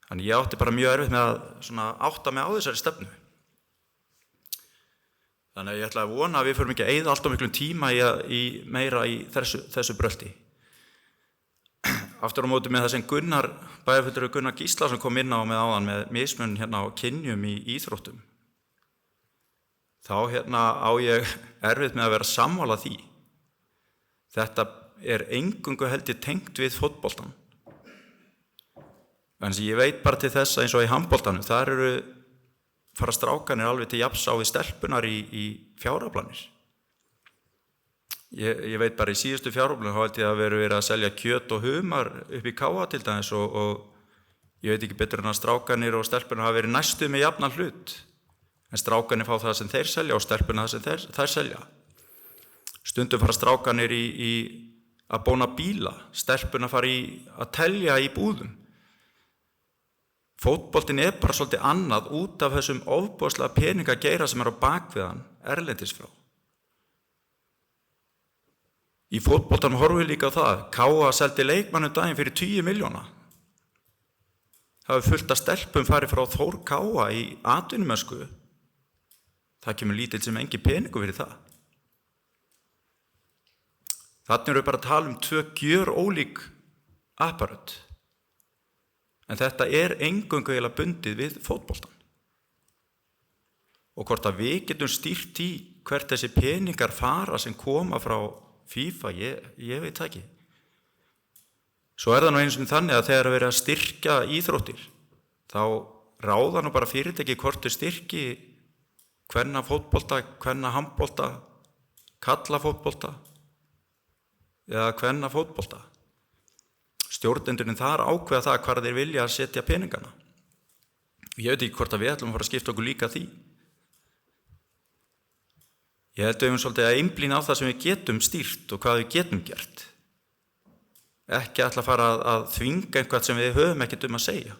S7: Þannig ég átti bara mjög erfitt með að svona átta mig á þessari stefnu. Þannig að ég ætla að vona að við förum ekki að eyða allt of miklum tíma meira í þessu brölti. Aftur á móti með það sem bæjarfulltrúi Gunnar Gíslason kom inn á með áðan með mismun á kynjum í íþróttum. Þá á ég erfitt með að vera sammála því. Þetta eingöngu held ég tengt við fótboltann. En ég veit bara til þess að eins og í handboltanum, þar fara strákanir alveg til jafns á við stelpunar í fjáraflanir. Ég veit bara í síðustu fjáraflanir þá held ég að verið að selja kjöt og humar upp í Káa til dæmis og ég veit ekki betur en að strákanir og stelpunar hafa verið næstu með jafnan hlut. En strákanir fá það sem þeir selja og stelpunar það sem þær selja. Stundum fara strákanir í að bóna bíla, stelpunar fara að telja í búðum. Fótboltinn bara svolítið annað út af þessum ofboðslega peningageira sem á bakvið hann erlendis frá. Í fótboltanum horfum við líka á það. Káa seldi leikmannum daginn fyrir 10 milljóna. Það hefur fullt af stelpum farið frá Þór Káa í atvinnumennsku. Það kemur lítill sem engin peningur fyrir það. Þarna erum við bara að tala um 2 gjörólík apparat. En þetta eingöngu eiginlega bundið við fótboltann. Og hvort að við getum stýrt í hvert þessi peningar fara sem koma frá FIFA, ég veit það ekki. Svo það nú einu sinni þannig að þegar verið að styrkja íþróttir, þá ráða nú bara fyrirtæki hvort þau styrki kvenna fótbolta, kvenna handbolta, kalla fótbolta eða kvenna fótbolta. Stjórnendurinn þar ákveða það hvar þeir vilja að setja peningana. Ég veit ekki hvort að við ætlum að fara að skipta okkur líka því. Ég held að við svolítið að einblína á það sem við getum stýrt og hvað við getum gert. Ekki ætla að fara að þvinga einhvern sem við höfum ekkert að segja.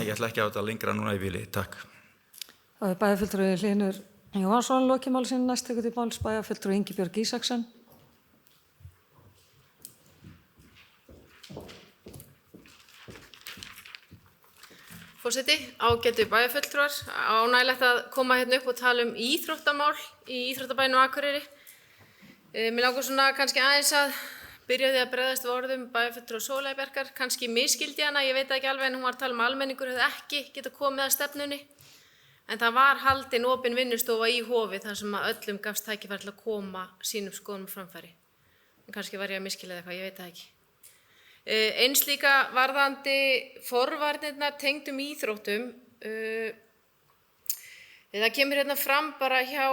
S7: Ég ætla ekki að þetta lengra núna í bili. Takk.
S1: Það bæjarfulltrúi Hlynur Jóhannsson lokið máli sínu, næst tekur til máls bæjarfulltrúi Ingibjörg Ísaksen.
S8: Forseti, ágætu bæjarfulltrúar, ánægilegt að koma hérna upp og tala um íþróttamál í íþróttabænum Akureyri. Mér langar svona kannski aðeins að byrja því að bregðast við orðum bæjarfulltrúa Sóleyju Bjarkar, kannski misskildi hana, ég veit ekki alveg en hún var að tala um að almenningur hefði ekki getað komið að stefnunni. En það var haldin opin vinnustofa í Hofi þar sem að öllum gafst tækifæri til að koma sínum skoðunum framfæri. En kannski var ég að misskilja eitthvað, ég veit það ekki. Eins líka varðandi forvarnirnar tengdum íþróttum. Það kemur hérna fram bara hjá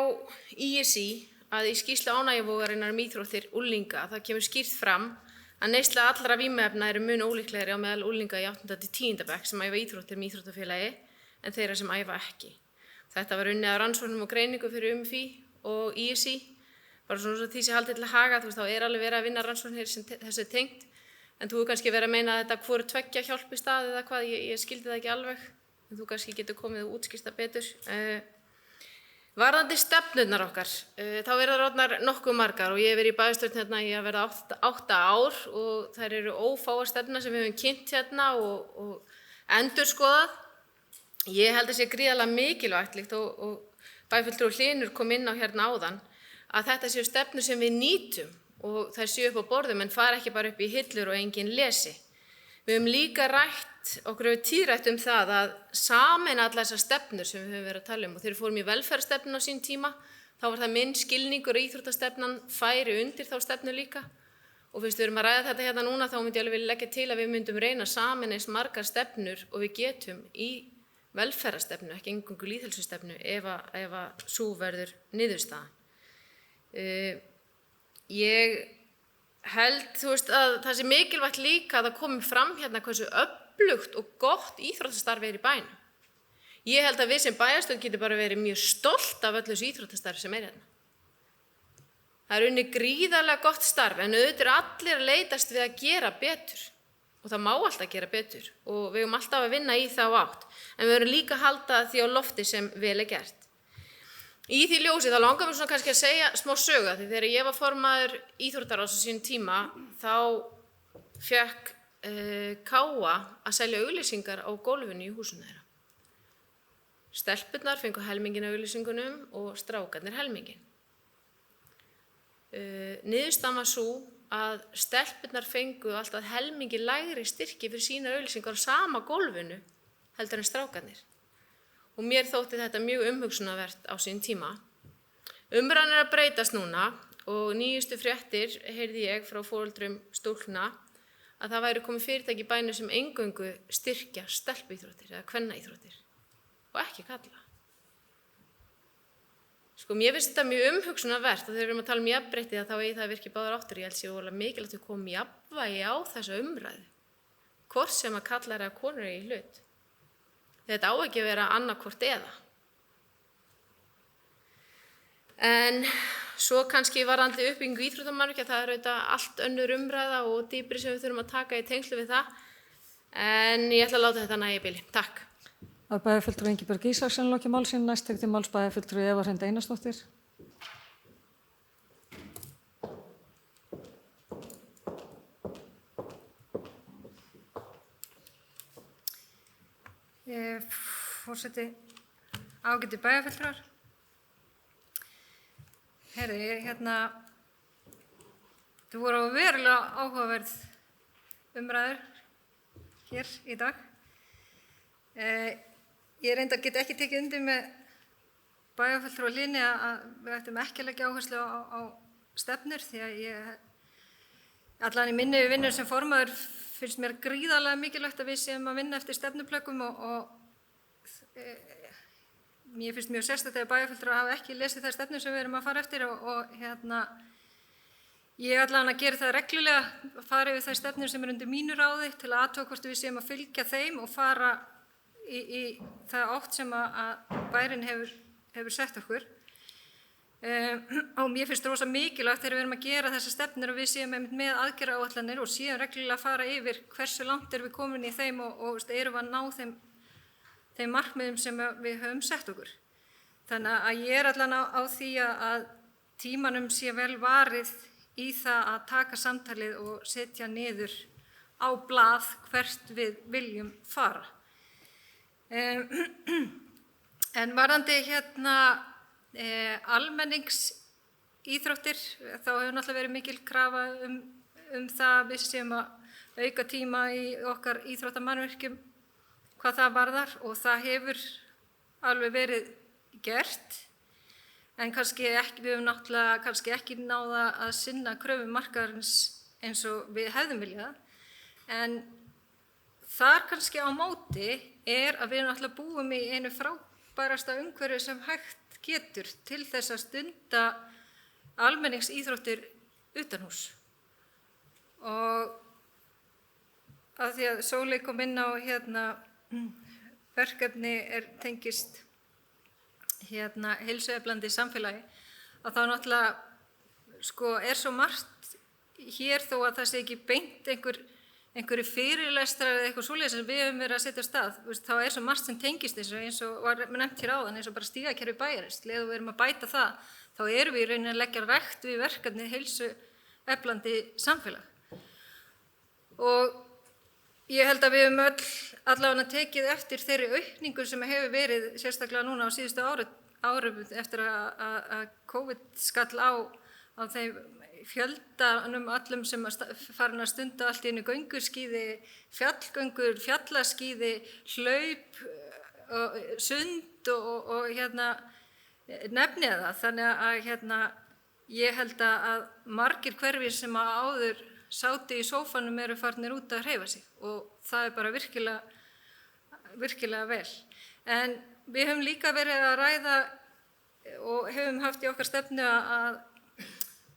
S8: ISÍ að í skýrslu ánægjuvogarinnar íþróttir unglinga, það kemur skýrt fram að neysla allra vímuefna eru mun ólíklegri á meðal unglinga í 8. til 10. bekk sem æfa íþróttir með íþróttafélagi en þeirra sem æfa ekki. Þetta var unnið á rannsóknum og greiningu fyrir UMFÍ og ISÍ. Bara svona því sem haldið til að haga, þá alveg verið að vinna rannsóknir sem þessu tengt. En þú kannski verið að meina að þetta hvoru tveggja hjálpi stað eða hvað, ég skildi það ekki alveg, en þú kannski getur komið og útskýrt það betur. Varðandi stefnurnar okkar, þá eru það orðnar nokkuð margar og ég hef verið í bæjarstjórn hérna í að verða 8 ár og þær eru ófáar stefnur sem við höfum kynnt hérna og endurskoðað. Ég held að sé gríðarlega mikilvægt líkt og bæjarfulltrúi Hlynur kom inn á hérna áðan að þetta séu stefnur sem við nýtum og þær séu upp á borðum en fara ekki bara upp í hillur og enginn lesi. Við höfum líka okkur hefur tíðrætt það að sameina allar þessar stefnur sem við höfum verið að tala og þegar við fórum í velferðarstefnuna á sín tíma þá var það minn skilningur að íþróttastefnan færi undir þá stefnu líka og fyrst við erum að ræða þetta hérna núna þá myndi ég alveg vilja leggja til að við myndum reyna að sameina eins margar stefnur og við getum í velferðarstefnu, ekki eingöngu lýðheilsustefnu ef að sú verður niðurstaðan. Ég held, að það sé mikilvægt líka að það komi fram hérna hversu öflugt og gott íþróttastarf í bænum. Ég held að við sem bæjarstjórn getum bara verið mjög stolt af öllu þessu íþróttastarf sem hérna. Það er unnið gríðarlega gott starf en auðvitað allir að leitast við að gera betur og það má alltaf gera betur og við höfum alltaf að vinna í þá átt en við höfum líka að halda því á lofti sem vel er gert. Í því ljósi þá langar mér svona kannski að segja smá sögu því þegar ég var formaður íþróttaráðs á sínum tíma þá fékk Káa að selja auglýsingar á gólfinu í húsinu þeirra. Stelpurnar fengu helminginn af auglýsingunum og strákarnir helminginn. Niðurstaðan var sú að stelpurnar fengu alltaf helmingi lægri styrki fyrir sínar auglýsingar á sama gólfinu heldur en strákarnir. Og mér þótti þetta mjög umhugsunarvert á sín tíma. Umræðan að breytast núna og nýjustu fréttir heyrði ég frá foreldrum stúlkna að það væri komið fyrirtæki í bænum sem eingöngu styrkja stelpuíþróttir eða kvennaíþróttir og ekki kalla. Mér finnst þetta mjög umhugsunarvert og þegar við erum að tala jafnrétti þá eigi það virki báðar áttir. Ég held sé voðalega mikilvægt að koma jafnvægi á þessa umræðu, hvort sem að kallar eða konur í hlut. Þetta á ekki að vera annarkvort eða. En svo kannski varðandi uppbyggingu íþróttamannvirkja, það er auðvitað allt önnur umræða og dýpri sem við þurfum að taka í tengslu við það. En ég ætla að láta þetta nægja í bili. Takk.
S1: Það er bæjarfulltrúi Ingibjörg Ísaksen lokið máli sínu, næst tekur til máls bæjarfulltrúi Eva Hrund Einarsdóttir.
S9: Forseti, ágætu bæjarfulltrúar. Það voru verulega áhugaverð umræður hér í dag. Ég reyndar get ekki tekið undir með bæjarfulltrúa Hlyni að við ættum ekki að leggja áherslu á stefnur því að ég allan í minni vinnu sem formaður finnst mér gríðarlega mikilvægt að við séum að vinna eftir stefnuplöggum og mér finnst mjög sérstakt að bæjarfulltrúar hafa ekki lesið þær stefnur sem við erum að fara eftir og ég allan að gera það reglulega að fara yfir þær stefnur sem eru undir mínu ráði til að athuga hvort við séum að fylgja þeim og fara í það átt sem að bærinn hefur sett okkur. Og mér finnst rosa mikilvægt þegar við erum að gera þessar stefnur og við séum með aðgerðaáætlanir og séum reglulega að fara yfir hversu langt erum við komin í þeim og erum við að ná þeim markmiðum sem við höfum sett okkur. Þannig að ég allan á því að tímanum sé vel varið í það að taka samtalið og setja niður á blað hvert við viljum fara. En varðandi almenningsíþróttir þá hefur náttúrulega verið mikil krafa það að við séum að auka tíma í okkar íþróttamannvirkjum hvað það varðar og það hefur alveg verið gert en við höfum náttúrulega ekki náð að sinna kröfum markaðarins eins og við hefðum viljað en þar kannski á móti að við náttúrulega búum í einu frábærasta umhverfi sem hægt getur til þess að stunda almenningsíþróttir utanhús. Og að því að Sóley kom inn á verkefni tengist heilsueflandi samfélagi að þá náttúrulega er svo margt hér þó að það sé ekki beint einhver einhverju fyrirlestrar eða eitthvað svoleiðis sem við höfum verið að setja af stað, þá er svo margt sem tengist þessu eins og var nefnt hér áðan, eins og bara stígakerfi bæjarins. Leið og við erum að bæta það, þá erum við í rauninni að leggja rækt við verkefni heilsueflandi samfélag. Og ég held að við höfum allavega tekið eftir þeirri aukningu sem hefur verið sérstaklega núna á síðustu árum eftir að COVID skall á þeim fjöldanum allum sem farin að stunda allt í einu göngurskíði, fjallgöngur, fjallaskíði, hlaup, sund og nefnið það. Þannig að ég held að margir hverfir sem áður sátu í sófanum eru farnir út að hreyfa sig og það er bara virkilega vel. En við höfum líka verið að ræða og höfum haft í okkar stefnu að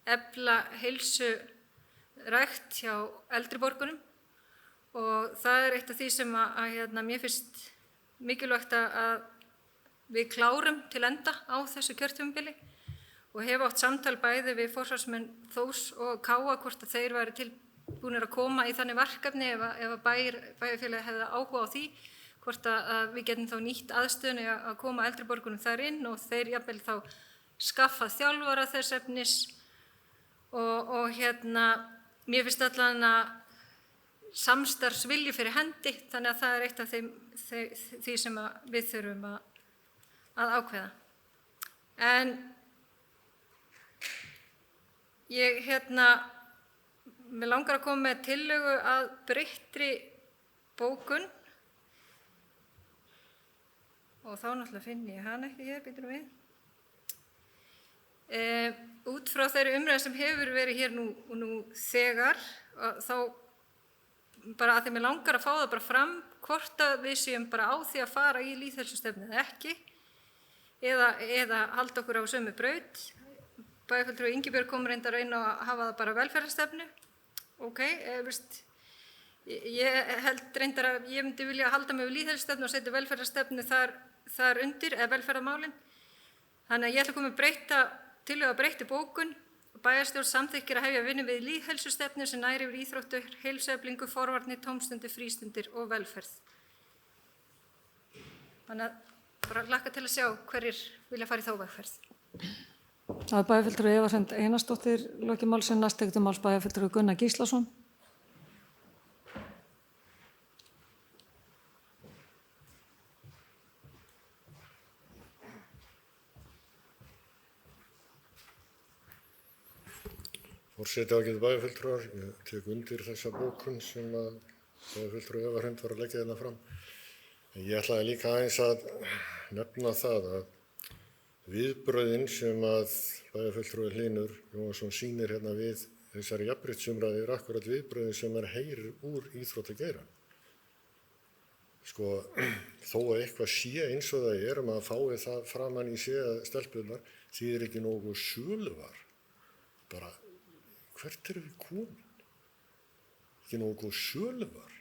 S9: efla heilsurækt hjá eldri borgurum og það er eitt af því sem að mér finnst mikilvægt að við klárum til enda á þessu kjörtímabili og hef átt samtal bæði við forsvarsmenn Þórs og Káa hvort að þeir væru tilbúnir að koma í þannig verkefni ef bæjarfélagið hefði áhuga á því, hvort að við getum þá nýtt aðstöðunni að koma eldri borgurum þar inn og þeir jafnvel þá skaffa þjálfara þess efnis og mér finnst allan að samstarfsvilji fyrir hendi, þannig að það er eitt af því sem við þurfum að ákveða. En ég mig langar að koma með tillögu að breyttri bókun og þá náttúrulega finn ég hana ekki hér, býtum við. Út frá þeirri umræðu sem hefur verið hér nú þegar, þá bara að því mig langar að fá það bara fram hvort að við séum bara á því að fara í lýðheilsustefnu eða ekki, eða halda okkur á sömu braut. Bæjarfulltrúi Ingibjörg kom reyndar inn að hafa það bara velferðarstefnu. Ég held reyndar að ég myndi vilja halda mig við lýðheilsustefnu og setja velferðarstefnu þar undir, eða velferðarmálin. Þannig að ég ætla að koma með tillögu að breyttri bókun. Bæjarstjórn samþykkir að hefja vinnu við lýðheilsustefnu sem nær yfir íþróttur, heilsueflingu, forvarnir, tómstundir, frístundir og velferð. Þannig að bara hlakka til að sjá hverjir vilja fara í þá vegferð.
S1: Það er bæjarfulltrúi Eva Hrund Einarsdóttir lokið málsins, næst tekur máls bæjarfulltrúi Gunnar Gíslason.
S5: Forseti ágætu bæjarfulltrúar, ég tek undir þessa bókun sem að bæjarfulltrúi Eva Hrund var að leggja hérna fram. En ég ætlaði líka aðeins að nefna það að viðbrögðin sem að bæjarfulltrúi Hlynur Jóhannsson sýnir hérna við þessari jafnréttisumræðu er akkurat viðbrögðin sem maður heyrir úr íþróttageiranum. Sko, þó að eitthvað sé eins og það er, maður fái það framan í sig að stelpurnar þýðir ekki nógu söluvar. Bara, hvert erum við komin? Ekki nógu söluvar.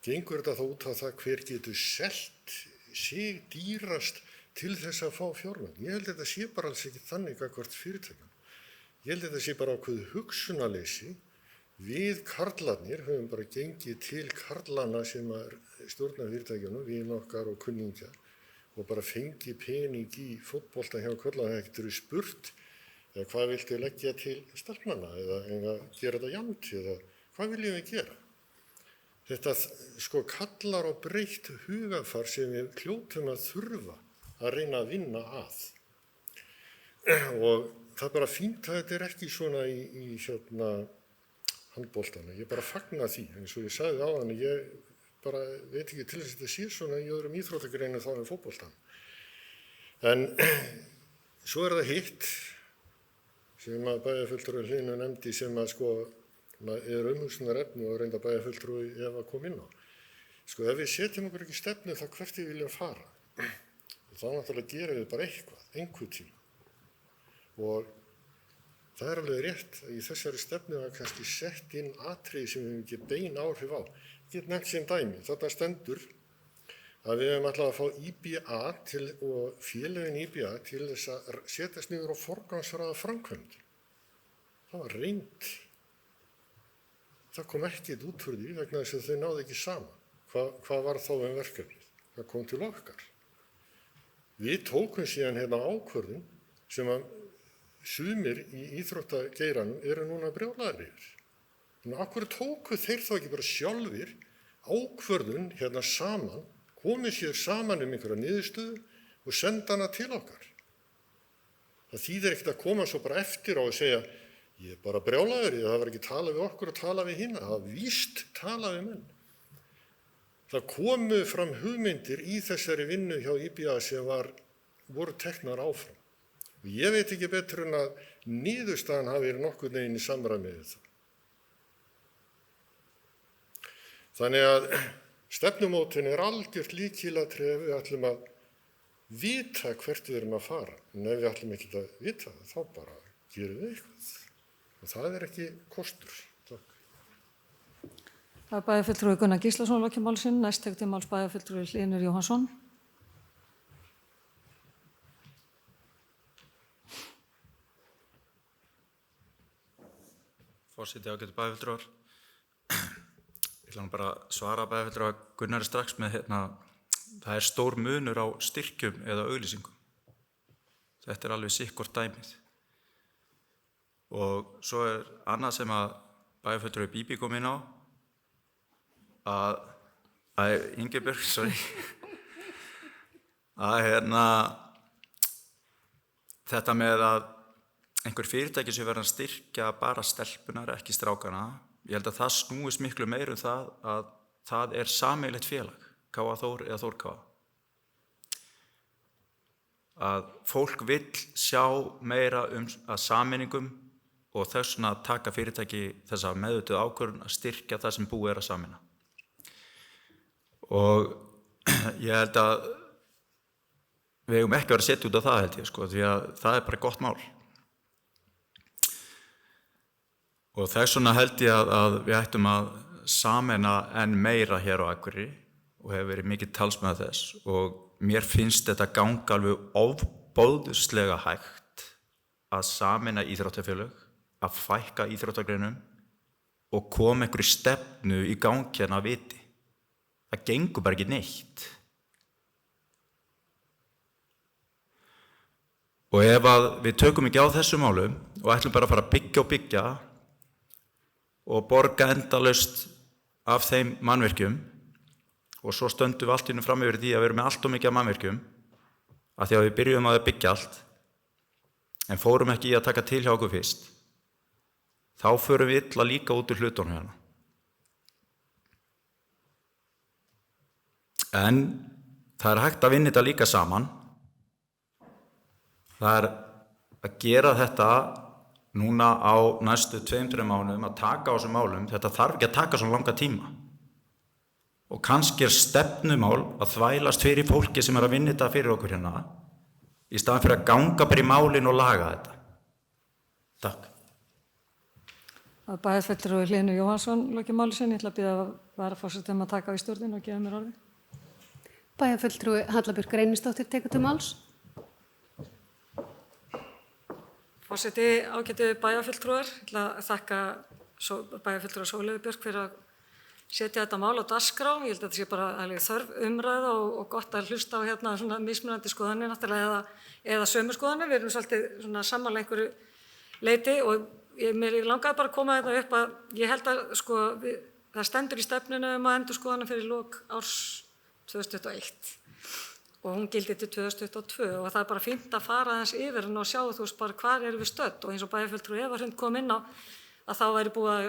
S5: Gengur þetta þá út á það hver getur selt sig dýrast til þess að fá fjármagn? Ég held að þetta sé bara alls ekki þannig gagnvart fyrirtækjum. Ég held að þetta sé bara ákveðið hugsunarleysi. Við karlarnir höfum bara gengið til karlana sem stjórna fyrirtækjunum, vin okkar og kunningjar, og bara fengið pening í fótbolta hjá karlana. Það getur spurt, eða hvað viltu leggja til stelpnanna, eða gera þetta jafnt, eða hvað viljum við gera? Þetta sko kallar á breytt hugafar sem við hljótum að þurfa að reyna að vinna að. Og það er bara fínt að þetta er ekki svona í handboltana. Ég bara fagna því, eins og ég sagði áðan, ég bara veit ekki til þess að þetta sé svona í öðrum íþróttagreinum þá en fótboltan. En svo er það hitt sem að bæjarfulltrúi Hlynur nefndi sem að sko er umhugsunarefni og reynda bæjarfulltrúi Eva kom inn á. Sko ef við setjum okkur ekki stefnu þá hvert við viljum fara, þá náttúrulega gerum við bara einhver tíma. Og það er alveg rétt að í þessari stefnu að kannski sett inn atriði sem við ekki bein áhrif á. Ég get nefnt sem dæmi, þetta stendur að við hefum alltaf að fá IBA og félögin IBA til þess að setjast niður og forgangsraða framkvæmd. Það var reynd. Það kom ekkert út úr því vegna þess að þau náðu ekki saman. Hvað var þá verkefnið? Það kom til okkar. Við tókum síðan ákvörðun sem að sumir í íþróttageiranum eru núna brjálaðir yfir. Þannig að hverju tóku þeir þá ekki bara sjálfir ákvörðun saman, komið sér saman einhverja niðurstöðu og senda hana til okkar. Það þýðir ekkert að koma svo bara eftir á og segja ég er bara brjálaður, það var ekki talað við okkur og talað við hina, það var víst talað við menn. Það komu fram hugmyndir í þessari vinnu hjá IBA sem voru teknar áfram. Og ég veit ekki betur en að niðurstaðan hafi verið nokkurn veginn í samræmi við það. Þannig að stefnumótun er algjört lykilatriði ef við ætlum að vita hvert við erum að fara. En ef við ætlum ekki að vita það, þá bara gerum við eitthvað. Og það er ekki kostur. Takk.
S1: Það er bæjarfulltrúi Gunnar Gíslason lokið máli sínu, næst tekur til máls bæjarfulltrúi Hlynur Jóhannsson.
S7: Forseti, ágætu bæjarfulltrúar. Ég ætla bara að svara bæjarfulltrúa Gunnari strax með það er stór munur á styrkjum eða auglýsingum. Þetta er alveg sikkort dæmið. Og svo er annað sem að bæjarfulltrúi Bíbí kom inn á, Ingibjörg, þetta með að einhver fyrirtæki sem verður að styrkja bara stelpunar, ekki strákana, ég held að það snúist miklu meir það að það er sameiginlegt félag, K.A. Þór eða Þór K.A. Að fólk vill sjá meira að sameiningum og þess vegna að taka fyrirtæki þessa meðvituðu ákvörðun að styrkja það sem búið að sameina. Og ég held að við eigum ekki að vera að setja út á það held ég, því að það er bara gott mál. Og þess vegna held ég að við ættum að sameina enn meira hér á Akureyri og hefur verið mikið talsmaður þess og mér finnst þetta ganga alveg ofboðslega hægt að sameina íþróttafélög, að fækka íþróttagreinum og koma einhverju stefnu í gangi hérna að viti. Það gengur bara ekki neitt. Og ef að við tökum ekki á þessu málum og ætlum bara að fara að byggja og borga endalaust af þeim mannvirkjum og svo stöndum við allt í einu fram yfir því að við erum með allt of mikið af mannvirkjum af því að við byrjum að byggja allt en fórum ekki í að taka til hjá okkur fyrst, þá förum við illa líka út úr hlutunum hérna. En það er hægt að vinna þetta líka saman. Það er að gera þetta núna á næstu 2-3 mánuðum að taka á þessum málum. Þetta þarf ekki að taka svo langa tíma. Og kannski er stefnumál að þvælast fyrir fólki sem er að vinna þetta fyrir okkur hérna í staðan fyrir að ganga bara í málin og laga þetta. Takk.
S1: Bæjarfulltrúi Hlynur Jóhannsson lokið máli sínu. Ég ætla að biðja varaforseta að taka við stjórnina og gefa mér orðið.
S10: Bæjarfulltrúi Halla Björk Reynisdóttir tekur til máls.
S1: Forseti, ágætu bæjarfulltrúar, ég ætla að þakka bæjarfulltrúa Sóleyju Björk fyrir að setja þetta mál á dagskrá. Ég held að þetta sé bara alveg þörf umræða og gott að hlusta á hérna svona mismunandi skoðanir náttúrulega eða sömu skoðanir. Við erum svolítið svona sammála einhverju leyti og mér langaði bara að koma þetta upp að ég held að það stendur í stefninu að endurskoðana fyrir lok árs 2021 og hún gildi til 2022 og það er bara fínt að fara aðeins yfir og sjá bara hvar erum við stödd og eins og bæjarfulltrúi Eva Hrund kom inn á að þá væri búið að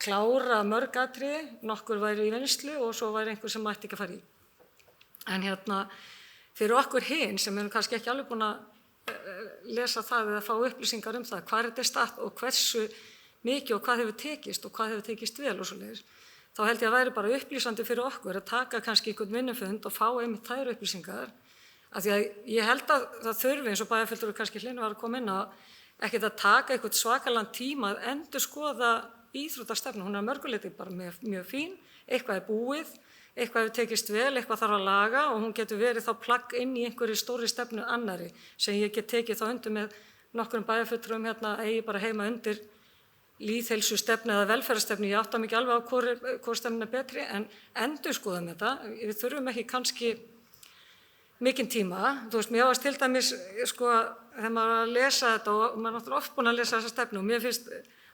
S1: klára mörg atriði, nokkur væri í vinnslu og svo væri einhver sem mætti ekki að fara í. En fyrir okkur hin sem erum kannski ekki alveg búin að lesa það eða fá upplýsingar um það, hvað þetta er statt og hversu mikið og hvað hefur tekist og hvað hefur tekist vel og svoleiðis. Þá held ég að væri bara upplýsandi fyrir okkur að taka kannski einhvern vinnufund og fá einmitt þær upplýsingar. Af því að ég held að það þurfi eins og bæjarfulltrúi kannski Hlynur var að koma inn á ekkert að taka einhvern svakalan tíma að endurskoða íþróttastefnu. Hún er að mörgu leyti bara mjög fín, eitthvað er búið, eitthvað hefur tekist vel, eitthvað þarf að laga og hún getur verið þá plagg inn í einhverju stóri stefnu annari sem ég get tekið þá undir með nokkrum bæjarfulltrúum hérna eigi bara heima undir lýðheilsustefnu eða velferðarstefnu, ég átta mig ekki alveg á hvor stefnan er betri, en endurskoðum þetta. Við þurfum ekki kannski mikinn tíma. Þú veist, mér varst til dæmis, sko, þegar maður var að lesa þetta og maður er náttúrulega oft búin að lesa þessa stefnu og mér finnst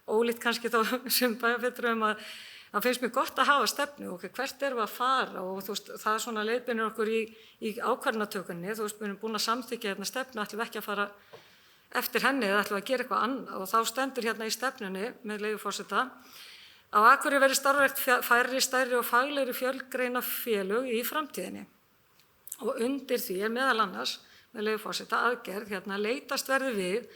S1: ólíkt kannski þá sem bæjarfulltrúum að það finnst mér gott að hafa stefnu og hvert erum við að fara og þú veist, það er svona leiðbeinir okkur í ákvarðanatökunni. Þú veist, við erum búin að samþykkja hérna stefnu, ætlum við ekki að fara eftir henni eða ætlum við að gera eitthvað annað og þá stendur hérna í stefnunni með leyfi forseta: á Akureyri verði starfrækt færri, stærri og faglegri fjölgreinafélög í framtíðinni. Og undir því er meðal annars, með leyfi forseta, aðgerð hérna leitast verði við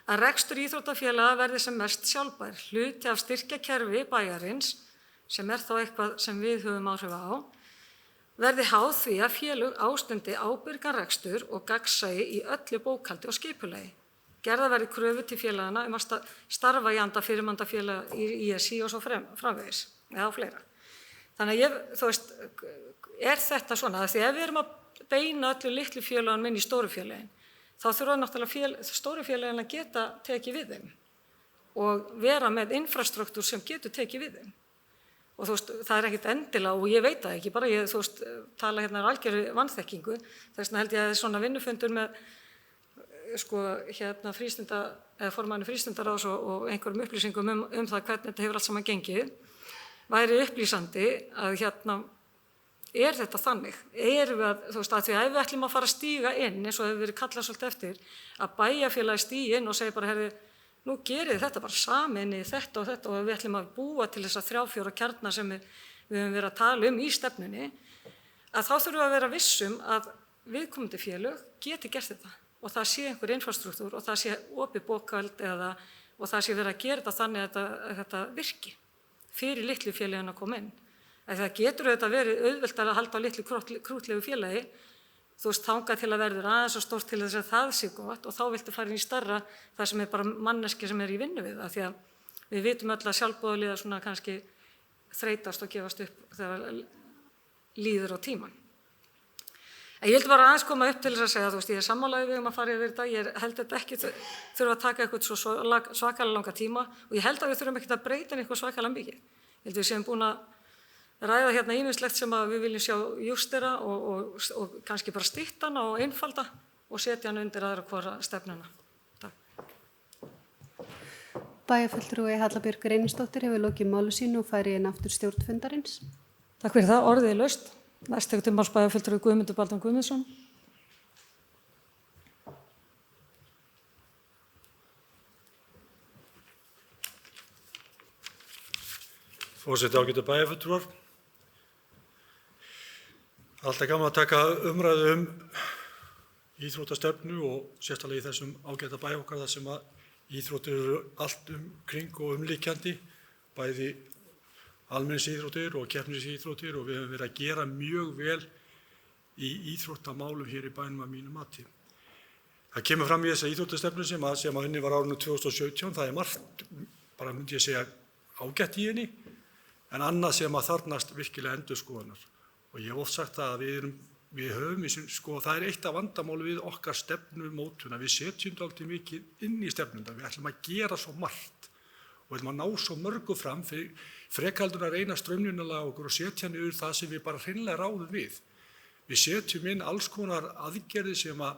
S1: að rekstur íþróttafélaga verði sem mest sjálfbær. Hluti af styrkjakerfi bæjarins, sem er þá eitthvað sem við höfum áhrif á, verði háð því að félög ástundi ábyrgan rekstur og gagnsæi í öllu bókhaldi og skipulagi. Gerða verði kröfu til félagana að starfa í anda fyrirmyndafélaga í ISÍ og svo framvegis, eða fleira. Þannig að þú veist, er þetta svona, því ef við erum að beina öllu litlu félögunum inn í stóru félögin, þá þurfa náttúrulega stóru félögin að geta tekið við þeim og vera með infrastruktúr sem getur tekið við þeim. Og þú veist, það er ekkert endilega, og ég veit það ekki, bara ég, þú veist, tala hérna algjörðu vanþekkingu, þess vegna held ég að svona vinnufundur með, sko, hérna formanni frístundaráðs og einhverjum upplýsingum það hvernig þetta hefur allt saman gengið, væri upplýsandi að hérna, er þetta þannig? Erum við að, þú veist, að því að ef við ætlum að fara að stíga inn, eins og hefur verið kallað svolítið eftir, að bæjarfélagi stígi inn og segja bara, herri, nú gerið þetta bara saminni þetta og við ætlum að búa til þessa 3-4 kjarna sem við höfum verið að tala í stefnunni, að þá þurfum við að vera vissum að viðkomandi félög geti gert þetta og það sé einhver infrastruktúr og það sé opið bókhald og það sé verið að gera þetta þannig að þetta virki fyrir litlu félögin að koma inn. Það getur auðvitað verið auðvelt að halda á litlu krútlegu félagi, þú veist, þangað til að verður aðeins og stórt til þess að það sé gott og þá viltu fara inn í starra það sem er bara manneski sem er í vinnu við það, því að við vitum öll að sjálfboðaliðar svona kannski þreytast og gefast upp þegar líður á tíman. En ég held bara aðeins koma upp til þess að segja, þú veist, ég er sammálaði við að fara yfir þetta, ég held þetta ekki þurfa að taka eitthvað svo svakalega langa tíma og ég held að við þurfum ekki að breyta eitthvað svakalega mikið. Ég held við séum búin að ræða hérna ýmislegt sem að við viljum sjá justera og kannski bara stytta hana og einfalda og setja hana undir aðra hvora stefnuna. Takk.
S10: Bæjarfulltrúi Halla Björk Reynisdóttir hefur lokið máli sínu og færi inn aftur stjórn fundarins.
S1: Takk fyrir það, orðið er laust. Næst tekur til máls bæjarfulltrúi Guðmundur Baldvin Guðmundsson.
S11: Forseti, ágætu bæjarfulltrúar. Alltaf gaman að taka umræðu íþróttastefnu og sérstaklega í þessum ágæta bæ okkar þar sem að íþróttir eru allt kring og umlíkjandi, bæði almenningsíþróttir og keppnisíþróttir og við höfum verið að gera mjög vel í íþróttamálum hér í bænum að mínu mati. Það kemur fram í þessa íþróttastefnu sem að henni var árinu 2017, það er margt, bara myndi ég segja ágætt í henni, en annað sem að þarnast virkilega endurskoðunar. Og ég hef oft sagt það að við höfum, sko, það er eitt af vandamáli við okkar stefnumótuna. Við setjum dálítið mikið inn í stefnuna, við ætlum að gera svo margt og við ætlum að ná svo mörgu fram frekaldur að reyna straumlínulaga okkur og setja niður það sem við bara hreinlega ráðum við. Við setjum inn alls konar aðgerði sem að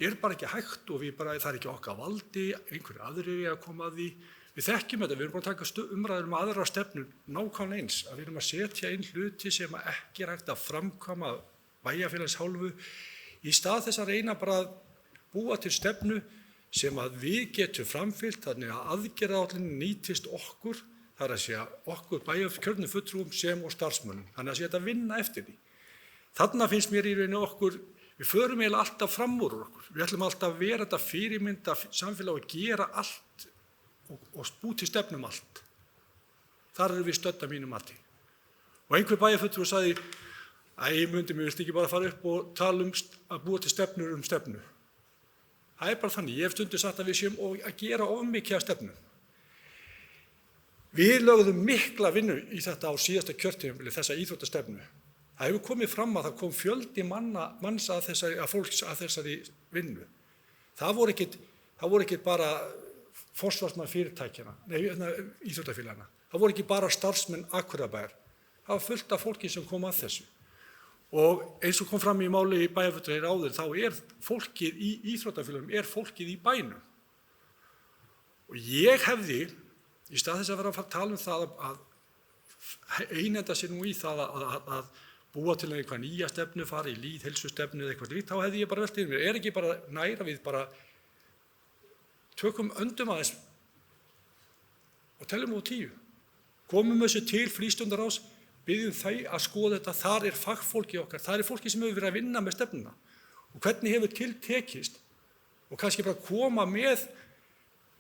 S11: er bara ekki hægt og það er ekki okkar valdi, einhverju aðrir að koma að því. Við þekkjum þetta, við erum búin að taka umræður aðra stefnur nákvæmlega eins, að við erum að setja inn hluti sem ekki er hægt að framkvæma bæjarfélags hálfu í stað þess að reyna bara að búa til stefnu sem að við getum framfylgt, þannig að aðgerðaáætlunin nýtist okkur, það er að segja okkur bæjarkjörnum fulltrúum sem og starfsmönnum, þannig að sé þetta vinna eftir því. Þarna finnst mér í rauninni okkur, við förum eiginlega alltaf fram úr okkur, við ætlum alltaf að vera þetta fyrirmynda samfélag og gera allt og búið til stefnum allt. Þar erum við stödd að mínu mati. Og einhver bæjarfulltrúi sagði, mér viltu ekki bara fara upp og tala að búa til stefnur stefnu. Það er bara þannig, ég hef stundum sagt að við séum að gera of mikið af stefnum. Við lögðum mikla vinnu í þetta á síðasta kjörtímabili, þessa íþróttastefnu. Það hefur komið fram að það kom fjöldi manns fólks að þessari vinnu. Það voru ekki bara forsvarsmenn fyrirtækjana, íþróttafélagana. Það voru ekki bara starfsmenn Akureyrarbæjar. Það var fullt af fólki sem kom að þessu. Og eins og kom fram í máli í bæjarfulltrúa áður, þá fólkið í íþróttafélagum fólkið í bænum. Og ég hefði, í stað þess að vera að fara að tala um það að einhenda sér nú í það að búa til einhvað nýja stefnu, fara í lýðheilsustefnu eða eitthvað slíkt, þá hefði ég bara velt yfir mér, ekki bara næra við bara tökum öndum aðeins og teljum á 10. Komum þessu til frístundaráðs, byggjum þau að skoða þetta, þar fagfólki okkar, þar fólki sem hefur verið að vinna með stefnuna og hvernig hefur tiltekist og kannski bara koma með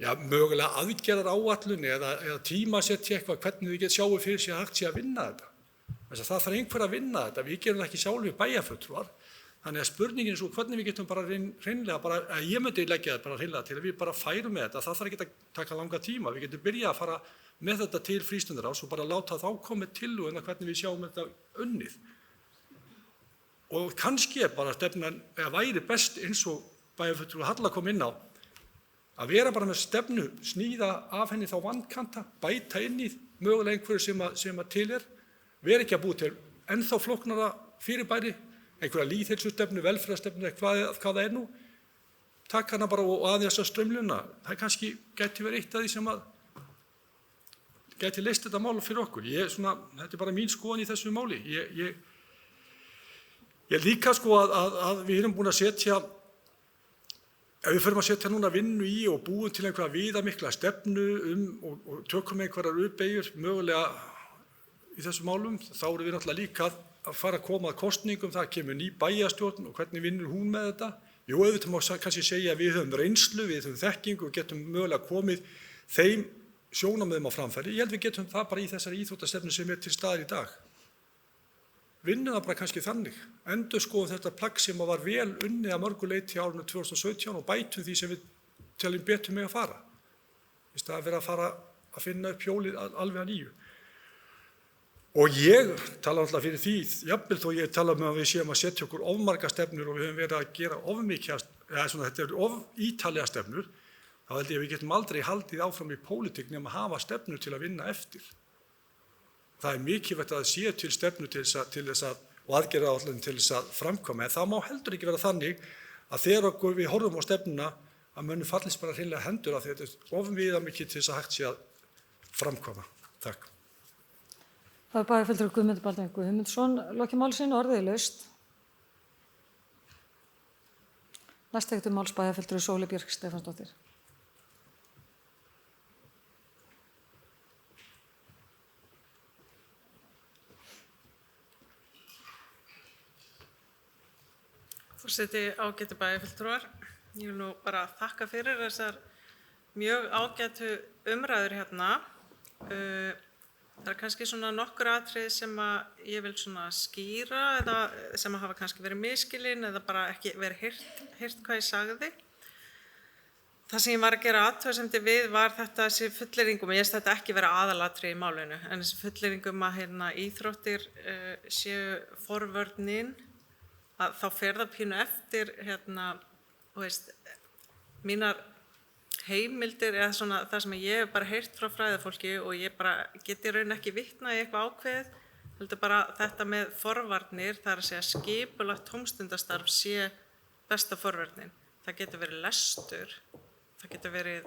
S11: mögulega aðgerðar áætlun eða tímasetja eitthvað, hvernig þið sjáu fyrir sig að hægt sé að vinna þetta. Þess að það þarf einhver að vinna þetta, við gerum það ekki sjálfur bæjarfulltrúar, þannig að spurningin svo hvernig við getum bara hreinlega, ég myndi leggja þetta bara hreinlega til að við bara færum með þetta, það þarf ekki að taka langa tíma, við getum byrjað að fara með þetta til frístundaráðs og bara láta þá komið tillögur hvernig við sjáum þetta unnið. Og kannski bara stefnan væri best eins og bæjarfulltrúi Halla kom inn á, að vera bara með stefnu, sníða af henni þá vandkanta, bæta inn í mögulega einhverju sem að til vera ekki að búa til ennþá flóknara fyrirbæri, einhverja lýðheilsustefnu, velferðarstefnu, hvað það nú, taka hana bara og aðeins að straumluna. Það kannski gæti verið eitt af því sem að gæti leyst þetta mál fyrir okkur. Þetta bara mín skoðun í þessu máli. Ég líka að við erum búin að setja, ef við förum að setja núna vinnu í og búum til einhverja viðamikla stefnu og tökum einhverjar uppbeygjur mögulega í þessum málum, þá erum við náttúrulega líka að fara að koma að kosningum, það kemur ný bæjarstjórn og hvernig vinnur hún með þetta. Jú, auðvitað má kannski segja að við höfum reynslu, við höfum þekkingu og getum mögulega komið þeim sjónarmiðum á framfæri. Ég held við getum það bara í þessari íþróttastefnu sem til staðar í dag. Vinnum það bara kannski þannig. Endurskoðum þetta plagg sem var vel unnið að mörgu leyti á árinu 2017 og bætum því sem við teljum betur með að fara. Í stað að vera að fara að finna upp hjólið alveg að nýju. Og ég tala alltaf fyrir því, jafnvel þó ég tala um að við séum að setja okkur ofmarga stefnur og við höfum verið að gera ofmikið, þetta ítalega stefnur, þá held ég að við getum aldrei haldið áfram í pólitík nema að hafa stefnur til að vinna eftir. Það mikilvægt að það sé til stefnu til þess að, og aðgerðaáætlun til þess að framkvæma, en það má heldur ekki vera þannig að þegar við horfum á stefnuna að mönnum fallist bara hreinlega hendur af því að þetta ofviðamikið til þess að hægt sé að framkvæma. Takk.
S1: Það bæjarfulltrúi Guðmundur Baldvin Guðmundsson lokið máli sínu, orðið laust. Næst tekur máls bæjarfulltrúi Sóley Björk Stefánsdóttir.
S2: Forseti, ágætu bæjarfulltrúar, ég vil nú bara þakka fyrir þessar mjög ágætu umræður hérna. Það kannski svona nokkur atriði sem að ég vil svona skýra eða sem að hafa kannski verið misskilin eða bara ekki verið heyrt hvað ég sagði. Það sem ég var að gera athugasemdir við var þessi fullyrðingum, ég veist þetta ekki vera aðalatriði í málinu, en þessi fullyrðingum að íþróttir séu forvörnin, að þá fer það pínu eftir mínar heimildir eða svona það sem ég hef bara heyrt frá fræðafólki og ég bara geti raun ekki vitnað í eitthvað ákveðið, heldur bara þetta með forvarnir, það að segja skipulagt tómstundastarf sé besta forvarnin. Það getur verið lestur, það getur verið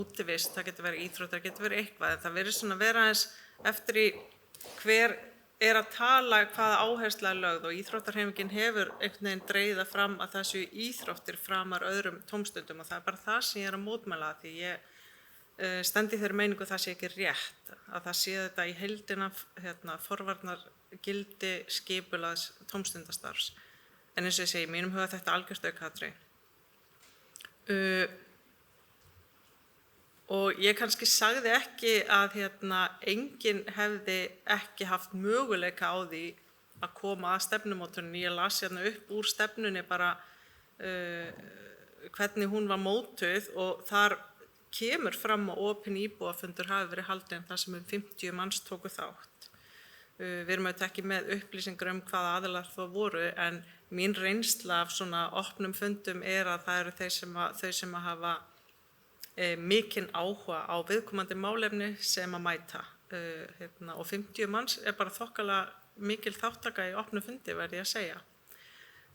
S2: útivist, það getur verið íþrótt, það getur verið eitthvað, en það verður svona vera aðeins eftir í hver að tala hvaða áhersla lögð og íþróttarhreyfingin hefur einhvern veginn dreiða fram að það séu íþróttir framar öðrum tómstundum og það er bara það sem ég er að mótmæla því ég stend í þeirri meiningu það sé ekki rétt að það sé þetta í heildina forvarnargildi skipulags tómstundastarfs. En eins og ég segi, mínum huga þetta algjört aukaatriði. Og ég kannski sagði ekki að enginn hefði ekki haft möguleika á því að koma að stefnumótuninni. Ég las upp úr stefnunni bara hvernig hún var mótuð og þar kemur fram að opinn íbúafundur hafi verið haldinn þar sem 50 manns tóku þátt. Við erum auðvitað ekki með upplýsingar hvaða aðilar þó voru en mín reynsla af svona opnum fundum að það eru þau sem hafa mikinn áhuga á viðkomandi málefni sem að mæta. Og 50 manns bara þokkalega mikil þáttaka í opnu fundi, verð ég að segja.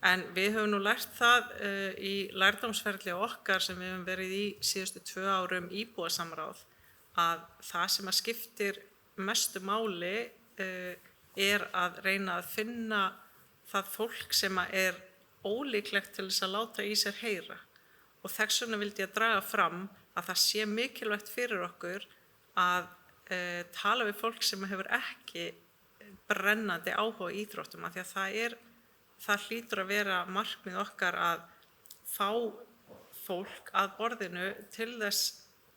S2: En við höfum nú lært það í lærdómsferli okkar sem við höfum verið í síðustu 2 árum íbúasamráð að það sem að skiptir mestu máli að reyna að finna það fólk sem að ólíklegt til þess að láta í sér heyra. Og þess vegna vildi ég draga fram að það sé mikilvægt fyrir okkur að tala við fólk sem hefur ekki brennandi áhuga á íþróttum, af því að það hlýtur að vera markmið okkar að fá fólk að borðinu til þess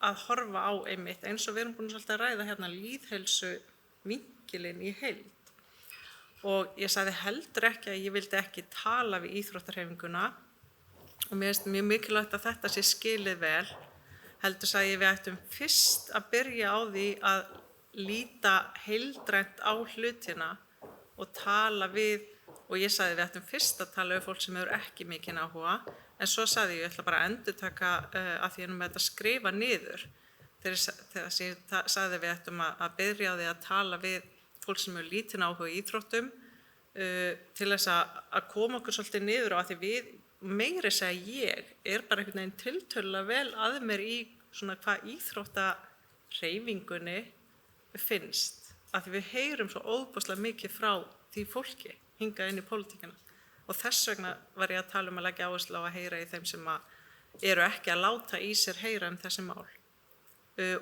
S2: að horfa á einmitt, eins og við erum búin svolítið að ræða hérna lýðheilsu vinkilinn í heild. Og ég sagði heldur ekki að ég vildi ekki tala við íþróttahreyfinguna og mér finnst mjög mikilvægt að þetta sé skilið vel. Heldur sagði ég við ættum fyrst að byrja á því að líta heildrænt á hlutina og tala við, og ég sagði við ættum fyrst að tala við fólk sem hefur ekki mikinn áhuga, en svo sagði ég ætla bara að endurtaka að því með þetta skrifa niður. Þegar ég sagði við ættum að byrja á því að tala við fólk sem hefur lítinn áhuga í íþróttum til þess að koma okkur svolítið niður á, að því við meiri segja ég bara einhvern veginn tiltölulega vel að mér í svona hvað íþróttahreyfingunni finnst, að því við heyrum svo óbúslega mikið frá því fólki hingað inn í pólitíkina. Og þess vegna var ég að tala að leggja áherslu á að heyra í þeim sem eru ekki að láta í sér heyra þessi mál.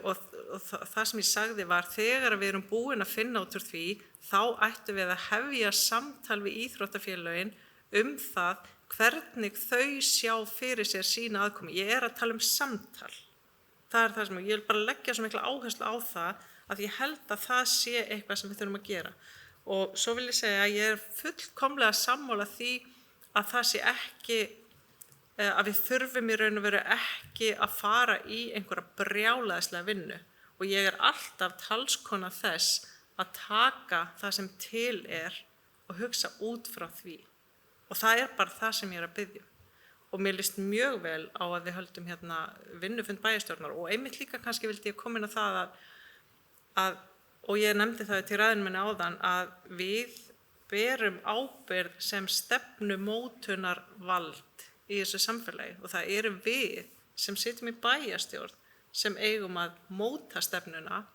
S2: Og það sem ég sagði var, þegar við erum búin að finna út úr því, þá ættum við að hefja samtal við íþróttafélögin það hvernig þau sjá fyrir sér sína aðkomu. Ég að tala samtal. Það það sem ég vil bara leggja svo mikla áherslu á það, að ég held að það sé eitthvað sem við þurfum að gera. Og svo vil ég segja að ég fullkomlega sammála því að það sé ekki, að við þurfum í raun og veru ekki að fara í einhverja brjálæðislega vinnu. Og ég alltaf talskona þess að taka það sem til og hugsa út frá því. Og það bara það sem ég að biðja. Og mér líst mjög vel á að við höldum hérna vinnufund bæjarstjórnar, og einmitt líka kannski vildi ég koma inn á það að og ég nefndi það til ræðinu minni áðan, að við berum ábyrgð sem stefnumótunar vald í þessu samfélagi, og það erum við sem sitjum í bæjarstjórn sem eigum að móta stefnuna.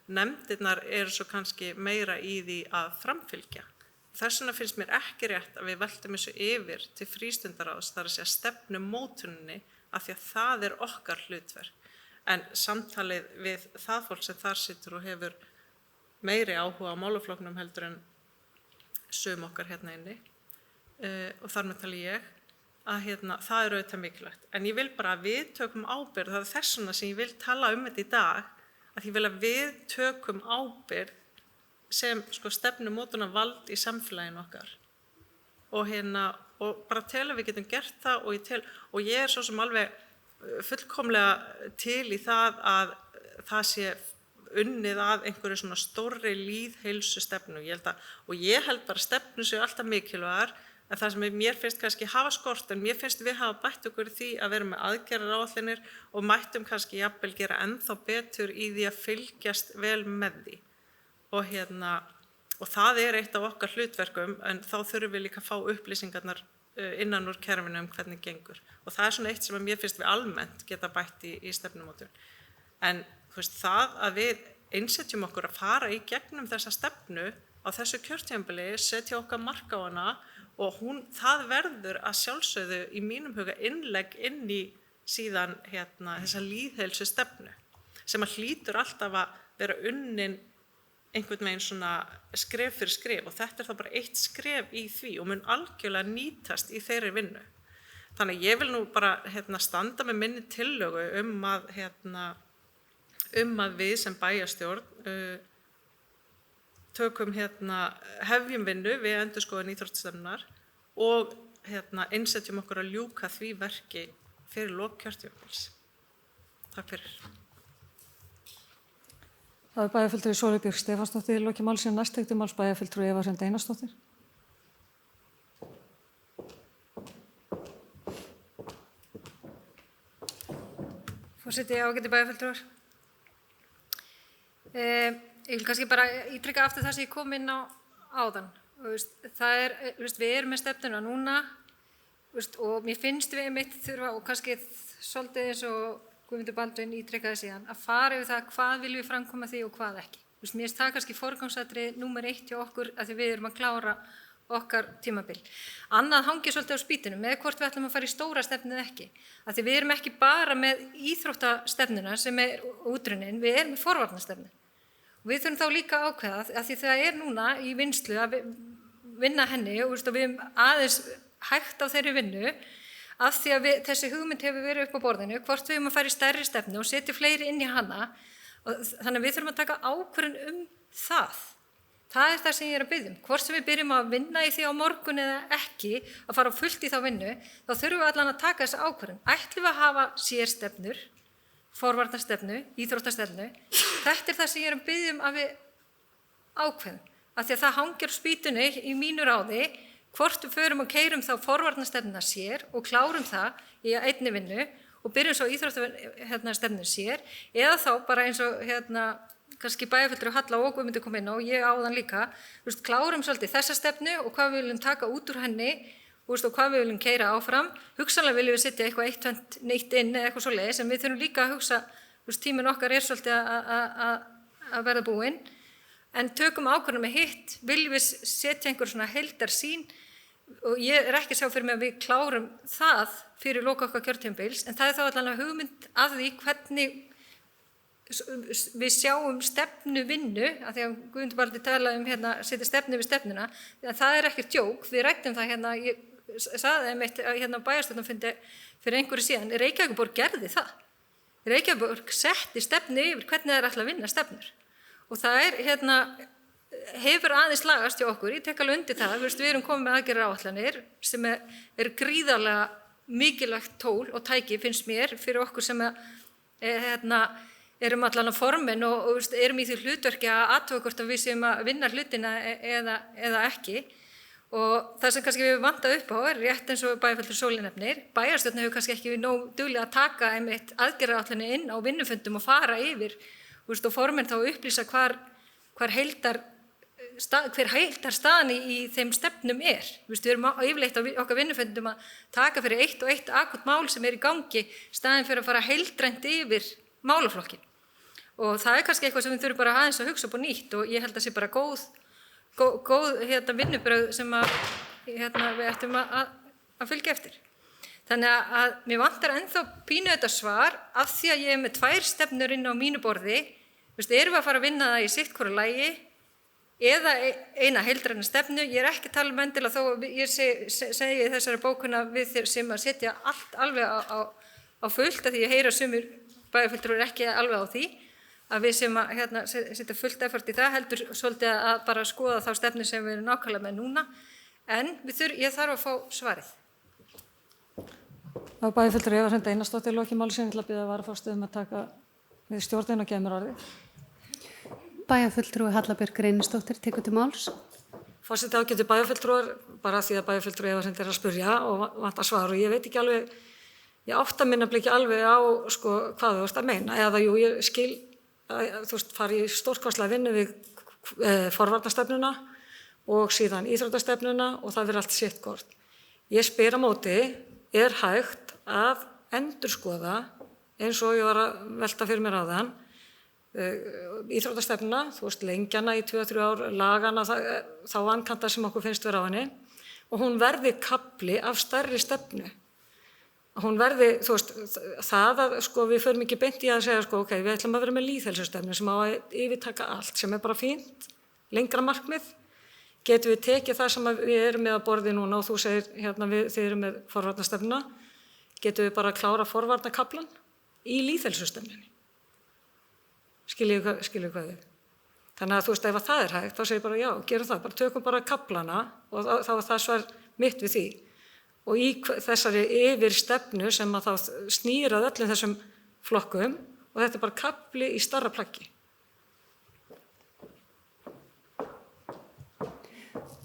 S2: Nefndirnar svo kannski meira í því að framfylgja. Þess vegna finnst mér ekki rétt að við veltum þessu yfir til frístundaráðs, þar að segja stefnumótuninni, af því að það okkar hlutverk. En samtalið við það fólk sem þar situr og hefur meiri áhuga á málaflokknum heldur en sum okkar hérna inni, og þar með tali ég, að það auðvitað mikilvægt. En ég vil bara að við tökum ábyrgð, það þess vegna sem ég vil tala þetta í dag, að ég vil að við tökum ábyrgð sem stefnumótunar vald í samfélaginu okkar. Og bara tel að við getum gert það, og ég svo sem alveg fullkomlega til í það að það sé unnið að einhverju svona stórri lýðheilsu stefnu. Og ég held bara stefnu séu alltaf mikilvægar, en það sem mér finnst kannski hafa skort, en mér finnst við hafa bætt okkur í því að vera með aðgerðaráætlanir og mættum kannski jafnvel gera ennþá betur í því að fylgjast vel með því. Og það eitt af okkar hlutverkum, en þá þurfum við líka að fá upplýsingarnar innan úr kerfinu hvernig gengur. Og það svona eitt sem mér finnst við almennt geta bætt í stefnumótun. En það að við einsetjum okkur að fara í gegnum þessa stefnu á þessu kjörtímabili, setja okkar mark á hana, og það verður að sjálfsögðu í mínum huga innlegg inn í síðan þessa lýðheilsu stefnu, sem að hlýtur alltaf að vera unnin einhvern veginn svona skref fyrir skref, og þetta þá bara eitt skref í því og mun algjörlega nýtast í þeirri vinnu. Þannig ég vil nú bara standa með minni tillögu að við sem bæjarstjórn tökum hefjum vinnu við endurskoðun íþróttastefnunnar og einsetjum okkur að ljúka því verki fyrir lok kjörtímabils. Takk fyrir.
S1: Það bæjarfulltrúi Sólveig Björk Stefánsdóttir í loki málsins. Næst tekur til máls bæjarfulltrúi Eva Hrund Einarsdóttir.
S9: Forseti, ágætu bæjarfulltrúar. Ég vil kannski bara ítreka aftur það sem ég kom inn á áðan. Við erum með stefnuna núna og mér finnst við einmitt þurfa og kannski svolítið eins og Guðmundur Baldvin ítrekaði síðan að fara yfir það hvað viljum við framkoma því og hvað ekki. Mér finnst það kannski forgangsatriði númer 1 hjá okkur að því við erum að klára okkar tímabil. Annað hangir svolítið á spýtunum með hvort við ætlum að fara í stóra stefnu eða ekki. Að því við erum ekki bara með íþróttastefnuna sem útrunnin, við erum með forvarnastefnu. Og við þurfum þá líka að ákveða að því það núna í vinnslu að vinna henni og við erum aðeins hægt á þeirri vinnu af því að þessi hugmynd hefur verið upp á borðinu, hvort við erum að fara í stærri stefnu og setja fleiri inn í hana. Og þannig að við þurfum að taka ákvörðun það. Það er það sem ég er að biðja hvort sem við byrjum að vinna í því á morgun eða ekki, að fara fullt í þá vinnu, þá þurfum við allan að taka þessa ákvörðun. Ætlum við að hafa sérstefnur, forvarnastefnu, íþróttastefnu. Þetta er það sem ég er að biðja að við ákveðum. Af því að það hangir á spýtunni í mínu ráði, hvort við förum og keyrum þá forvarnastefnuna sér og klárum það í einni vinnu og byrjum svo íþróttastefnu sér, eða þá bara eins og kannski bæjarfulltrúi Halla og Guðmundur kom inn á, og ég áðan líka, klárum svolítið þessa stefnu og hvað við viljum taka út úr henni og hvað við viljum keyra áfram. Hugsanlega viljum við setja eitthvað eitt neitt inn eða eitthvað svoleiðis, en við þurfum líka að hugsa, tíminn okkar er svolítið að verða búinn, en tökum ákvörðun með hitt, viljum við setja einhver svona heildarsýn og ég er ekki að sjá fyrir mig að við klárum það fyrir lok okkar kjörtímabils, en það er þá allavega hugmynd að því hvernig við sjáum stefnuvinnu, af því að Guðmundur Baldur talaði setja stefnu við stefnuna, það er ekkert djók, við ræddum það ég sagði einmitt á bæjarstjórnarfundi fyrir einhverju síðan, Reykjavíkurborg gerði það. Reykjavíkurborg setti stefnu yfir hvernig það er alltaf að vinna stefnur og það hefur aðeins lagast hjá okkur, ég tek alveg undir það, við erum komið með aðgerðaráætlanir sem er gríðarlega mikilvægt tól og tæki finnst mér fyrir okkur sem erum allan á formin og erum í því hlutverki að athuga hvort að við séum að vinna hlutina eða ekki. Og það sem kannski við vantað upp á er rétt eins og bæjarfulltrúi Sóley nefnir. Bæjarstjórn hefur kannski ekki nóg duglega að taka einmitt aðgerðaáætlanir inn á vinnufundum og fara yfir og formin þá upplýsa hver heildarstaðan í þeim stefnum er. Við erum yfirleitt á okkar vinnufundum að taka fyrir eitt akut mál sem er í gangi staðinn fyrir að fara heildrænt yfir málaflokkin. Og það er kannski eitthvað sem við þurfum bara aðeins að hugsa upp á nýtt og ég held að sé bara góð vinnubrögð sem við ættum að fylgja eftir. Þannig að mér vantar ennþá pínu þetta svar af því að ég er með 2 stefnur inn á mínu borði. Erum við að fara að vinna það í sitt hvoru lagi eða eina heildræna stefnu? Ég er ekki að tala endilega þó að ég segi þessari bókuna við sem að setja allt alveg á fullt af því ég heyra sumir bæjarfulltrúar ekki alveg á því að við sem að setja fullt effort í það heldur svolítið að bara skoða þá stefnu sem við erum nákvæmlega með núna en ég þarf að fá svarið.
S1: Það var bæjarfulltrúi Eva Hrund Einarsdóttir loki máli sinni til að biðja varaforstöðum að taka við stjórnin og gefa mér orðið.
S10: Bæjarfulltrúi Halla Björk Reynisdóttir tekur til máls.
S1: Forseti ágætu bæjarfulltrúar bara því að bæjarfulltrúi Eva Hrund er að spyrja og vantar svar og ég veit ekki alveg, ég átta minna ekki alveg á hvað þú ert að meina eða jú ég skil að þú fari í stórkostlega vinnu við forvarnastefnuna og síðan íþróttastefnuna og það verður allt sitt hvort. Ég spyr á móti, er hægt að endurskoða eins og ég var að velta fyrir mér áðan íþróttastefnuna, lengjana í 2-3 ár, lagana þá vankanta sem okkur finnst vera á henni og hún verði kafli af stærri stefnu. Hún verði, það að við förum ekki beint í að segja, ok, við ætlum að vera með lýðheilsustefnu sem á að yfirtaka allt sem er bara fínt, lengra markmið. Getum við tekið það sem við erum með að borði núna og þú segir, þið erum með forvarnastefnuna, getum við bara að klára forvarnakaflan í lýðheilsustefnunni. Skiljið hvað við. Þannig að ef að það er hægt, þá segir bara já, gerum það, bara tökum bara kaflana og þá er það svar mitt við því. Og í þessari yfir stefnu sem að þá snýrað öllum þessum flokkum og þetta er bara kafli í stærra plaggi.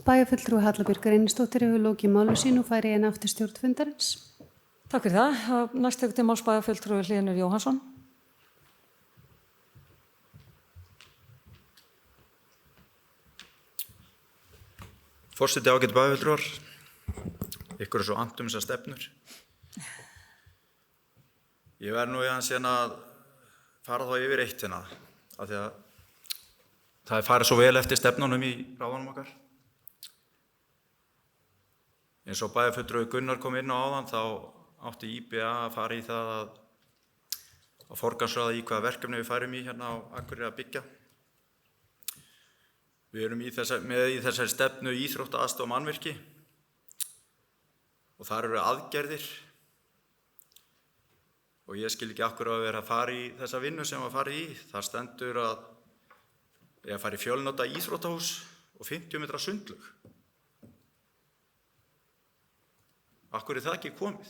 S10: Bæjarfulltrúi Halla Björk Reynisdóttir hefur lokið máli sínu og færi aftur stjórn fundarins.
S1: Takk fyrir það. Næst tekur til máls bæjarfulltrúi Hlynur Jóhannsson.
S7: Forseti, ágætu bæjarfulltrúar, ykkur svo annt þessar stefnur. Ég verð nú aðeins að fara þá yfir eitt af því að það farið svo vel eftir stefnunum í ráðunum okkar. Eins og bæjarfulltrúi Gunnar kom inn á áðan, þá átti IBA að fara í það að forgangsraða í hvaða verkefni við færum í hérna á Akureyri að byggja. Við erum með í þessari stefnu íþróttaaðstoð og mannvirki og þar eru aðgerðir og ég skil ekki af hverju að vera að fara í þessa vinnu sem að fara í. Það stendur að ég að fara í fjölnota íþróttahús og 50 metra sundlaug. Af hverju er það ekki komið?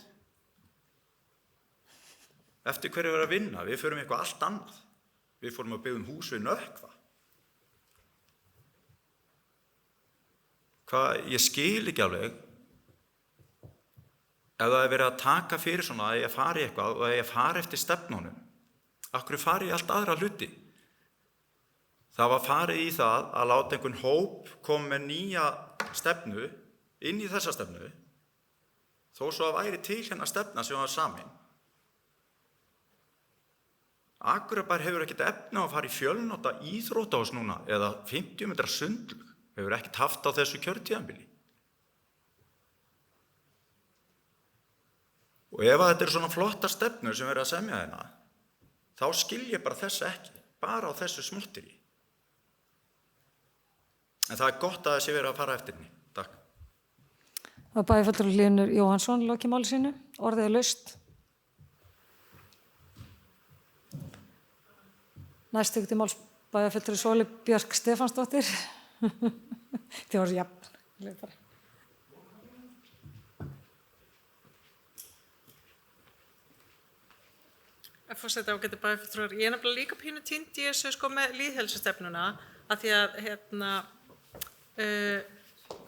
S7: Eftir hverju er að vinna? Við förum eitthvað allt annað. Við fórum að byggja hús við Nökkva. Ég skil ekki alveg ef það er verið að taka fyrir svona að ég fari eitthvað og að ég fari eftir stefnunum. Af hverju fari ég allt aðra hluti? Það var farið í það að láta einhvern hóp koma með nýja stefnu inn í þessa stefnu þó svo að væri til hérna stefna sem var samin. Akureybær hefur ekkert efni á að fara í fjölnota íþróttahús núna eða 50 metra sundlaug. Hefur ekkert haft á þessu kjörtímabili. Og ef þetta eru svona flottar stefnur sem verið að semja hérna, þá skil ég bara þess ekki, bara á þessu smultiri. En það er gott að það sé verið að fara eftir henni. Takk.
S1: Það bæjarfulltrúi Hlynur Jóhannsson lokið máli sínu. Orðið er laust. Næst tekur til máls bæjarfulltrúi Sóli Björk Stefánsdóttir. Það var jafn.
S2: Forseti, ágætu bæjarfulltrúar, ég er nefnilega líka pínu týnd í þessu með lýðheilsustefnuna af því að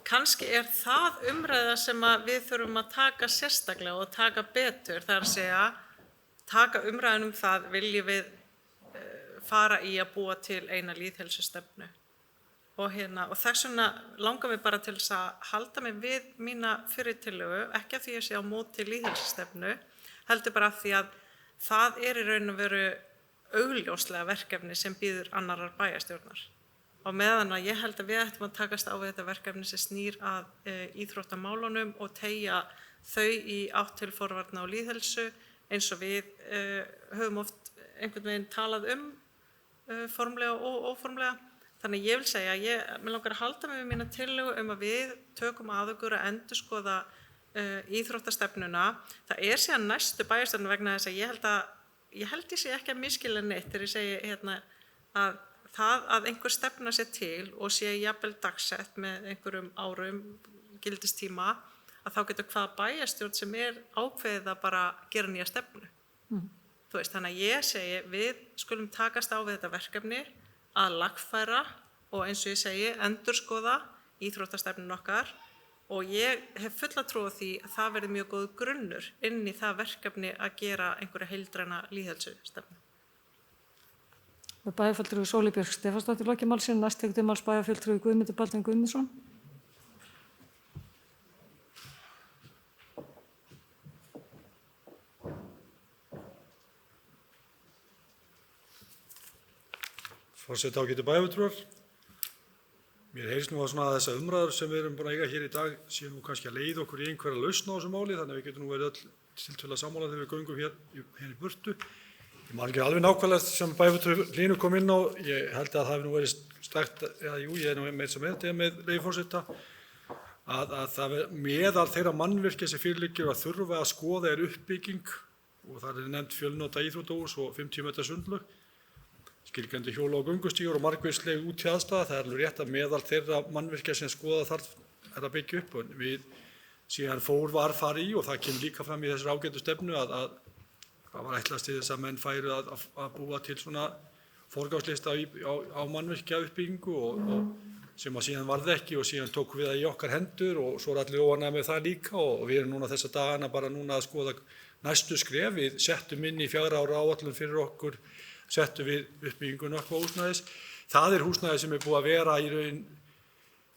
S2: kannski er það umræða sem við þurfum að taka sérstaklega og taka betur, það er að segja taka umræðan það viljum við fara í að búa til eina lýðheilsustefnu. Og þess vegna langar mig bara til þess að halda mig við mína fyrri tillögu, ekki af því að sé á móti lýðheilsustefnu, heldur bara af því að það er í raun og veru augljóslega verkefni sem býður annarar bæjarstjórnar. Og meðan að ég held að við ættum að takast á við þetta verkefni sem snýr að íþróttamálunum og teygja þau í átt til forvarna og lýðheilsu eins og við höfum oft einhvern veginn talað formlega og óformlega. Þannig ég vil segja að mér langar að halda mig við mína tillögu að við tökum að okkur að endurskoða íþróttastefnuna. Það er síðan næstu bæjarstjórn vegna þess að ég held ég sé ekki að misskilja neitt þegar ég segi að það að einhver stefna sé til og sé jafnvel dagsett með einhverjum árum gildistíma að þá getur hvaða bæjarstjórn sem er ákveðið að bara gera nýja stefnu. Þú veist, þannig að ég segi við skulum takast á við þetta verkefni að lagfæra og eins og ég segi endurskoða íþróttastefnun okkar og ég hef fulla trú á því að það verði mjög góð grunnur inn í það verkefni að gera einhverja heildræna lýðheilsustefnu.
S1: Bæjarfulltrúi Sóli Björk Stefánsdóttir lokið máli sínu. Næst tekur til máls bæjarfulltrúi Guðmundur Baldvin Guðmundsson.
S11: Forseti, ágætu bæjarfulltrúar. Mér heyrist nú að þessar umræður sem við erum búin að eiga hér í dag séu nú kannski að leiða okkur í einhverja lausn á þessu máli, þannig að við getum nú verið öll tiltölulega sammála þegar við göngum hér í burtu. Ég man ekki alveg nákvæmlega sem bæjarfulltrúi Hlynur kom inn á. Ég held að það hafi nú verið stækt, ég er nú með leyfi forseta, að það meðal þeirra mannvirkja sem fyrirliggur að þurfa að skoða uppbygging og það er nefnt fjölnota íþróttahús og 50 metra sundlaug. Skilgreindir hjóla- og göngustígur og margvísleg útiaðstaða. Það er alveg rétt að meðal þeirra mannvirkja sem skoða þarf að byggja upp. Og við síðan var farið í og það kemur líka fram í þessari ágætu stefnu að það var ætlast til þess að menn færu að búa til svona forgangslista á mannvirkja uppbyggingu og sem að síðan varð ekki og síðan tókum við það í okkar hendur og svo er allir óánægðir með það líka og við erum núna þessa dagana bara núna að skoða næstu skref. Við settum inn í 4 ára áætlun fyrir okkur settum við uppbyggingu Nökkva húsnæðis. Það er húsnæði sem er búið að vera í raun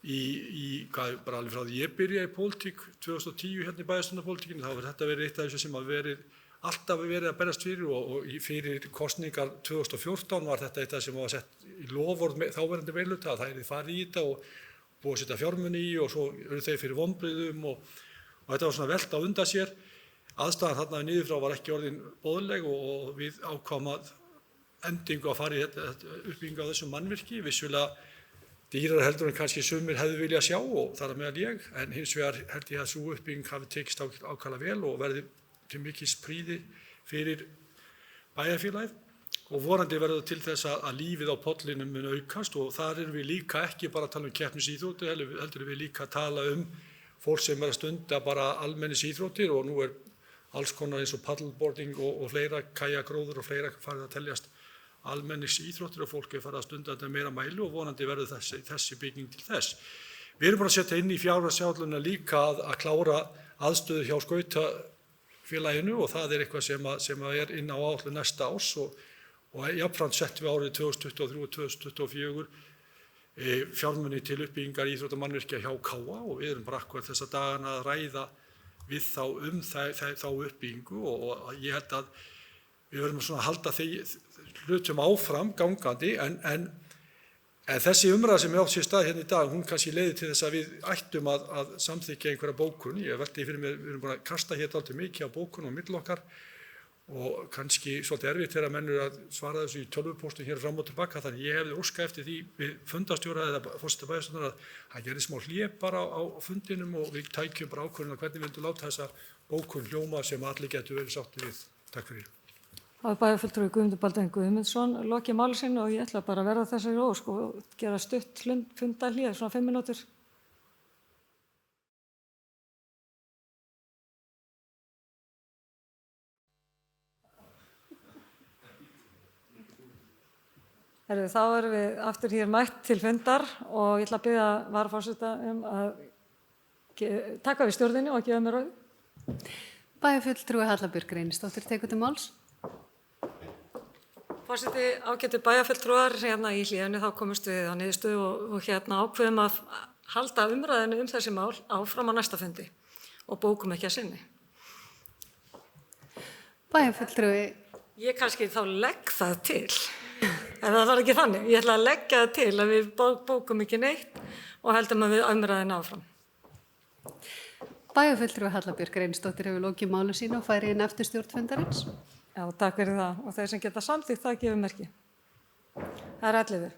S11: bara alveg frá því ég byrjaði í pólitík 2010 hérna í bæjarstjórnarpólitíkinni, þá hefur þetta verið eitt af þessu sem alltaf verið að berast fyrir og fyrir kosningar 2014 var þetta eitt af það sem var sett í loforð þáverandi meirihluta að það yrði farið í þetta og búið að setja fjármuni í og svo eru þeir fyrir vonbrigðum og þetta var svona velt á undan sér. Aðstæðan þarna niður frá var ekki orðin boðleg og við ákváðum að endingu að fara í uppbyggingu á þessum mannvirki, vissulega dýrar heldur en kannski sumir hefðu viljað sjá og þar á meðal ég, en hins vegar held ég að sú uppbygging hafi tekist ákaflega vel og verði til mikils prýði fyrir bæjarfélagið og vorandi verður til þess að lífið á pollinum mun aukast og þar erum við líka ekki bara að tala um keppnisíþróttir, heldur við líka að tala fólk sem að stunda bara almennisíþróttir og nú alls konar eins og paddleboarding og fleira, kajakróður og fleira farið að teljast almennisíþróttir og fólk farið að stunda þetta meira mæli og vonandi verður þessi bygging til þess. Við erum bara að setja inn í fjárhagsáætlunina líka að klára aðstöðu hjá skautafélaginu og það eitthvað sem er inn á áætlun næsta árs og jafnframt settum við árið 2023 og 2024 fjármuni til uppbyggingar íþróttamannvirkja hjá KA og við erum bara akkurat þessa dagana að ræða við þá þá uppbyggingu og ég held að við verðum svona að halda hlutum áfram gangandi en þessi umræða sem átt sér stað hérna í dag, hún kannski leiðir til þess að við ættum að samþykkja einhverja bókun. Ég velti fyrir mér, við erum búin að kasta hér dálítið mikið á bókun og milli okkar og kannski svolítið erfitt þegar menn eru að svara þessu í tölvupóstum hér fram og tilbaka, þannig ég hefði óskað eftir því við fundarstjóra eða forseta bæjarstjórnar að það gerði smá hlé bara á fundinum og við tækjum bara ákvörðun hvernig við myndum láta þessa bókun hljóma sem allir getur verið sáttir við. Takk fyrir.
S1: Það er bæjarfulltrúi Guðmundur Baldvin Guðmundsson lokið máli sínu og ég ætla bara að verða þessari ósk og gera stutt fundarhlé, svona 5 mínútur. Þá erum við aftur hér mætt til fundar og ég ætla að biðja varaforseta að taka við stjórninni og gefa mér orðið.
S10: Bæjarfulltrúi Hallabjörg Reynisdóttir tekur til máls.
S1: Forseti, ágætu bæjarfulltrúar, hérna í hléinu þá komumst við á niðurstöðu og hérna ákveðum að halda umræðinu þessi mál áfram á næsta fundi og bókum ekki að sinni.
S10: Bæjarfulltrúi.
S1: Ég kannski þá legg það til. En það var ekki þannig. Ég ætla að leggja það til að við bókum ekki neitt og heldum að við umræðinu áfram.
S10: Bæjarfulltrúi Hallabjörg Reynisdóttir hefur lokið máli sínu og færi inn eftir stjórnfundarins.
S1: Já, takk fyrir það og þeir sem geta samþykkt það gefur merki. Það er 11.